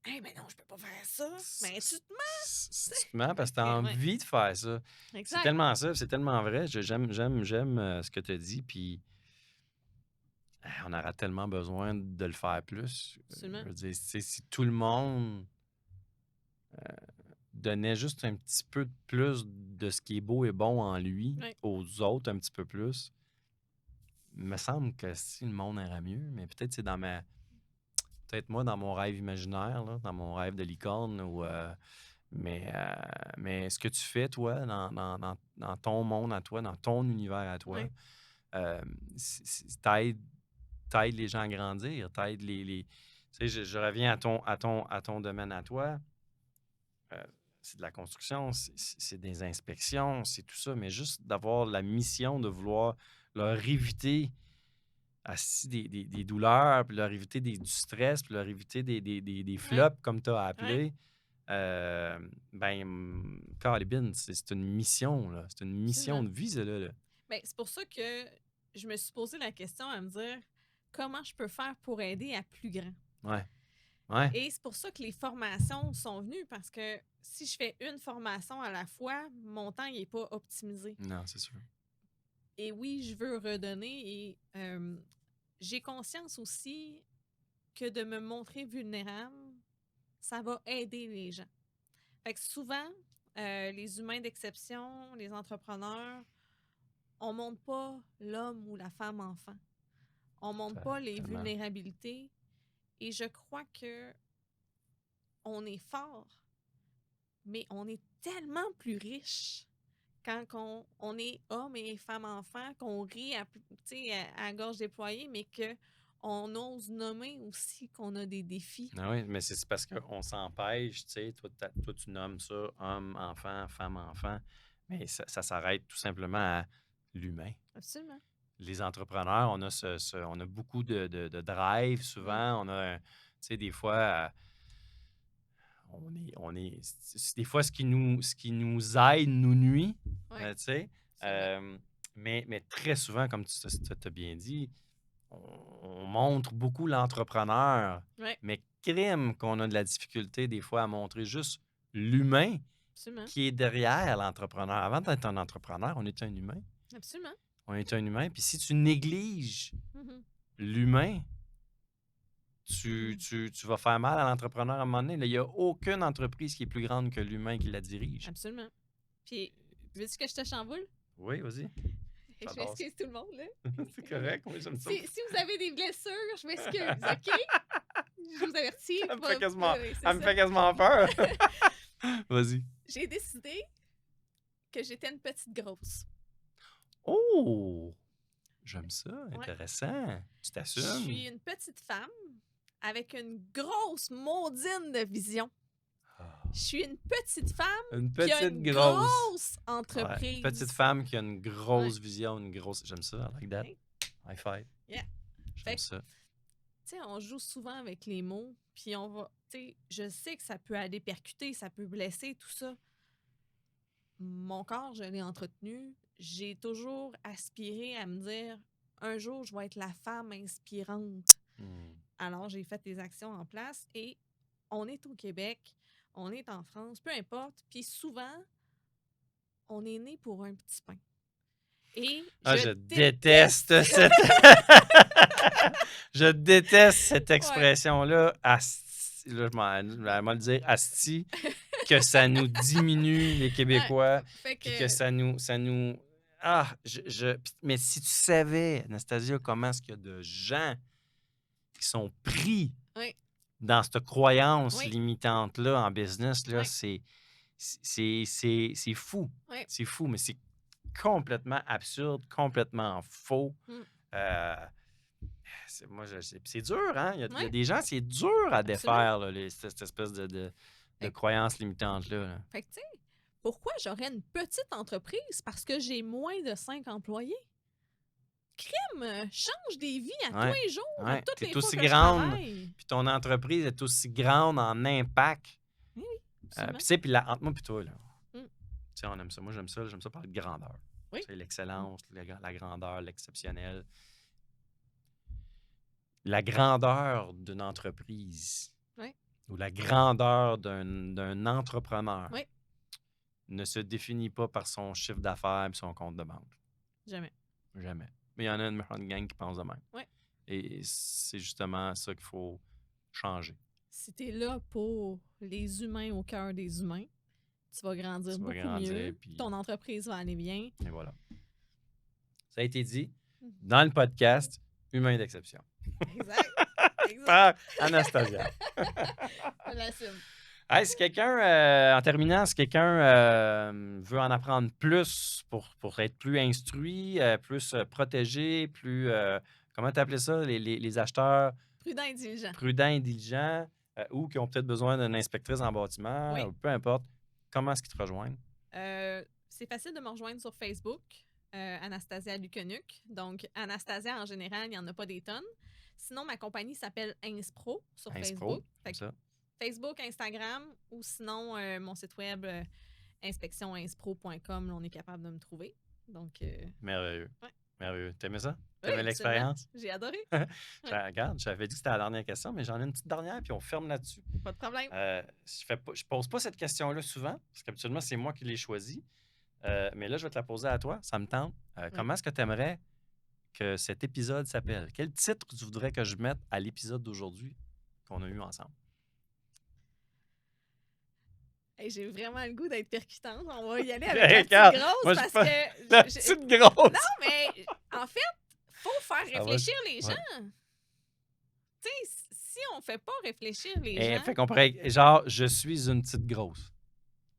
Hey, mais non, je peux pas faire ça. Mais tu te Tu te mens parce que tu as Ouais, envie de faire ça. C'est exact. tellement ça, c'est tellement vrai. J'aime ce que tu as dit, puis on aura tellement besoin de le faire plus. Je Absolument. veux dire, tu sais, si tout le monde donnait juste un petit peu de plus de ce qui est beau et bon en lui Ouais. aux autres un petit peu plus, il me semble que si le monde ira mieux, mais peut-être c'est peut-être moi dans mon rêve imaginaire, là, dans mon rêve de licorne, mais ce que tu fais, toi, dans ton monde à toi, dans ton univers à toi, Ouais. euh, t'aides les gens à grandir, t'aides les... Tu sais, je reviens à ton domaine à toi. euh, c'est de la construction, c'est des inspections, c'est tout ça, mais juste d'avoir la mission de vouloir leur éviter des douleurs, puis leur éviter du stress, puis leur éviter des Ouais. flops, comme tu as Ouais. appelé, Calibine, c'est une mission, là. C'est une mission Absolument. de vie, ça, là. Ben, c'est pour ça que je me suis posé la question à me dire comment je peux faire pour aider à plus grand. Ouais. Ouais. Et c'est pour ça que les formations sont venues parce que si je fais une formation à la fois, mon temps n'est pas optimisé. Non, c'est sûr. Et oui, je veux redonner et j'ai conscience aussi que de me montrer vulnérable, ça va aider les gens. Fait que souvent, les humains d'exception, les entrepreneurs, on montre pas l'homme ou la femme enfant. On montre pas les Tellement. vulnérabilités. Et je crois que on est fort, mais on est tellement plus riche quand on est homme et femme enfant, qu'on rit à gorge déployée, mais qu'on ose nommer aussi qu'on a des défis. Ah oui, mais c'est parce qu'on s'empêche, tu sais, toi, tu nommes ça homme, enfant, femme, enfant, mais ça s'arrête tout simplement à l'humain. Absolument. Les entrepreneurs, on a beaucoup de drive Mm. souvent. On a, tu sais, des fois, des fois, ce qui nous aide nous nuit, Oui, tu sais. absolument. Euh, mais très souvent, comme tu as bien dit, on montre beaucoup l'entrepreneur, Oui, mais crime qu'on a de la difficulté des fois à montrer juste l'humain absolument. qui est derrière l'entrepreneur. Avant d'être un entrepreneur, on est un humain. Absolument. On est un humain. Puis si tu négliges Mhm. l'humain, tu vas faire mal à l'entrepreneur à un moment donné. Là, il n'y a aucune entreprise qui est plus grande que l'humain qui la dirige. Absolument. Puis, veux-tu que je te chamboule? Oui, vas-y. Je J'adore ça. m'excuse tout le monde, là. C'est correct, oui, j'aime ça. Si vous avez des blessures, je m'excuse, OK? Je vous avertis. Elle me fait quasiment, Oui, c'est elle me ça. fait quasiment peur. Vas-y. J'ai décidé que j'étais une petite grosse. Oh! J'aime ça, Ouais. intéressant. Tu Je t'assumes? suis une petite femme avec une grosse maudine de vision. Ah. Je suis une petite femme Une qui a petite une grosse. grosse Ouais, entreprise. une petite femme qui a une grosse vision, une grosse. J'aime ça, I like that. Ouais. High five. Yeah. J'aime Fait que, ça. tu sais, on joue souvent avec les mots, puis on va, tu sais, je sais que ça peut aller percuter, ça peut blesser, tout ça. Mon corps, je l'ai entretenu. J'ai toujours aspiré à me dire, un jour, je vais être la femme inspirante. Hmm. Alors, j'ai fait des actions en place et on est au Québec, on est en France, peu importe. Puis souvent, on est né pour un petit pain. Et Ah, je je déteste déteste cette... Je déteste cette Ouais. expression-là. Asti. Là, je vais le dire, asti, que ça nous diminue, les Ouais. Québécois, Fait puis que que, ça nous... Ah, mais si tu savais, Anastasia, comment est-ce qu'il y a de gens qui sont pris oui, dans cette croyance oui, limitante-là en business, là, oui, c'est fou. oui. C'est fou, mais c'est complètement absurde, complètement faux. Mm. Euh, c'est dur, hein? Il y a Oui, des gens, c'est dur à absolument. défaire, là, cette espèce de Fait, croyance limitante-là. Là. fait que, tu sais, pourquoi j'aurais une petite entreprise parce que j'ai moins de 5 employés? Crime, change des vies à tous Ouais, les jours, ouais. toutes T'es les fois aussi que je grande, travaille. puis ton entreprise est aussi grande en impact. Oui, Puis absolument. tu sais, puis entre moi et toi, là, Mm. tu sais, on aime ça. Moi, j'aime ça parler de grandeur. Oui. Tu sais, l'excellence, la grandeur, l'exceptionnel. La grandeur d'une entreprise Oui, ou la grandeur d'un entrepreneur oui, ne se définit pas par son chiffre d'affaires et son compte de banque. jamais. Jamais. Mais il y en a une méchante gang qui pense de même. Oui. Et c'est justement ça qu'il faut changer. Si t'es là pour les humains au cœur des humains, tu vas grandir Tu vas beaucoup grandir, mieux, puis ton entreprise va aller bien. et voilà. Ça a été dit Mhm. dans le podcast Humain d'exception Exact. Exact. par Anastasia. Je l'assume. Hey, si quelqu'un, en terminant, si quelqu'un veut en apprendre plus pour être plus instruit, plus protégé, plus, comment tu appelais ça, les acheteurs Prudent et diligent. prudents et diligents, ou qui ont peut-être besoin d'une inspectrice en bâtiment, Oui. ou peu importe, comment est-ce qu'ils te rejoignent? C'est facile de me rejoindre sur Facebook, Anastasia Luquenuc. Donc, Anastasia, en général, il n'y en a pas des tonnes. Sinon, ma compagnie s'appelle Inspro sur Inspro, Facebook. Fait comme que ça. Facebook, Instagram, ou sinon, mon site web, inspectioninspro.com, là, on est capable de me trouver. Donc, Merveilleux. ouais. Merveilleux. T'aimais ça? Oui, T'aimais absolument. l'expérience? J'ai adoré. Regarde, j'avais dit que c'était la dernière question, mais j'en ai une petite dernière, puis on ferme là-dessus. Pas de problème. Je pose pas cette question-là souvent, parce qu'habituellement, c'est moi qui l'ai choisie. Mais là, je vais te la poser à toi. Ça me tente. Comment est-ce que tu aimerais que cet épisode s'appelle? Quel titre tu voudrais que je mette à l'épisode d'aujourd'hui qu'on a eu ensemble? Hey, j'ai vraiment le goût d'être percutante. On va y aller Ben, avec la regarde, petite grosse moi, je parce pense- que... La petite grosse! Non, mais en fait, faut faire Ça va, réfléchir les ouais. gens. Tu sais, si on fait pas réfléchir les Eh, gens... fait qu'on pourrait, genre, je suis une petite grosse.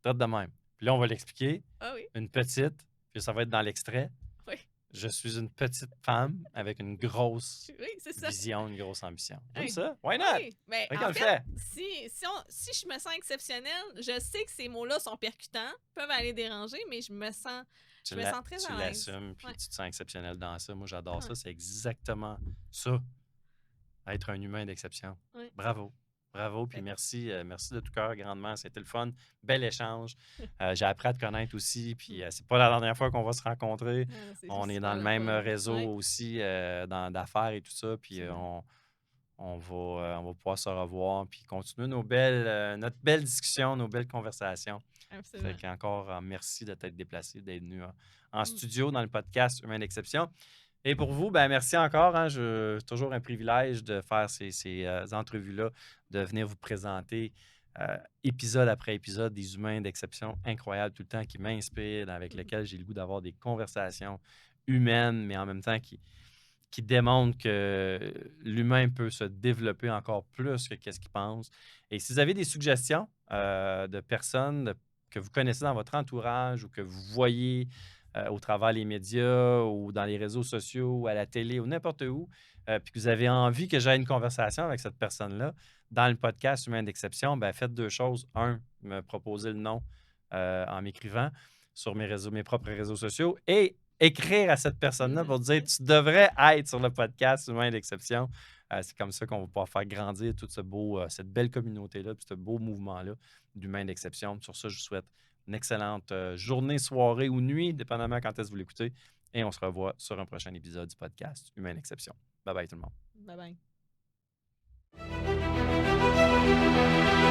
Traite de même. Puis là, on va l'expliquer. Ah oui, Une petite, puis ça va être dans l'extrait. oui, Je suis une petite femme avec une grosse oui, c'est ça. vision, une grosse ambition. Comme Oui. ça? Why not? Oui, mais Fait qu'on en le fait, fait. si je me sens exceptionnelle, je sais que ces mots-là sont percutants, peuvent aller déranger, mais je me sens très Tu à l'aise. l'assumes, puis Ouais. tu te sens exceptionnel dans ça. Moi, j'adore Ouais. ça. C'est exactement ça, être un humain d'exception. Ouais. Bravo. Bravo, puis Fait- merci, merci de tout cœur, grandement. C'était le fun. Bel échange. J'ai appris à te connaître aussi, puis c'est pas la dernière fois qu'on va se rencontrer. Ah, c'est On est super dans le le même fun. réseau Ouais. aussi, d'affaires et tout ça, puis Absolument. on va pouvoir se revoir, puis continuer notre belle discussion, nos belles conversations. Absolument. Fait qu'encore, merci de t'être déplacé, d'être venu en Mm. studio dans le podcast Humain d'exception. Et pour vous, ben merci encore. Hein, toujours un privilège de faire ces entrevues-là, de venir vous présenter épisode après épisode des humains d'exception incroyables tout le temps qui m'inspirent, avec lesquels j'ai le goût d'avoir des conversations humaines, mais en même temps qui démontrent que l'humain peut se développer encore plus que qu'est-ce qu'il pense. Et si vous avez des suggestions de personnes que vous connaissez dans votre entourage ou que vous voyez au travers les médias ou dans les réseaux sociaux ou à la télé ou n'importe où, puis que vous avez envie que j'aie une conversation avec cette personne-là, dans le podcast Humain d'exception, ben faites deux choses. Un, me proposer le nom en m'écrivant sur mes propres réseaux sociaux et écrire à cette personne-là pour dire tu devrais être sur le podcast Humain d'exception. C'est comme ça qu'on va pouvoir faire grandir toute cette belle communauté-là, puis ce beau mouvement-là d'humains d'exception. Sur ça, je vous souhaite une excellente journée, soirée ou nuit, dépendamment quand est-ce que vous l'écoutez. Et on se revoit sur un prochain épisode du podcast Humain d'exception. Bye bye tout le monde. Bye bye.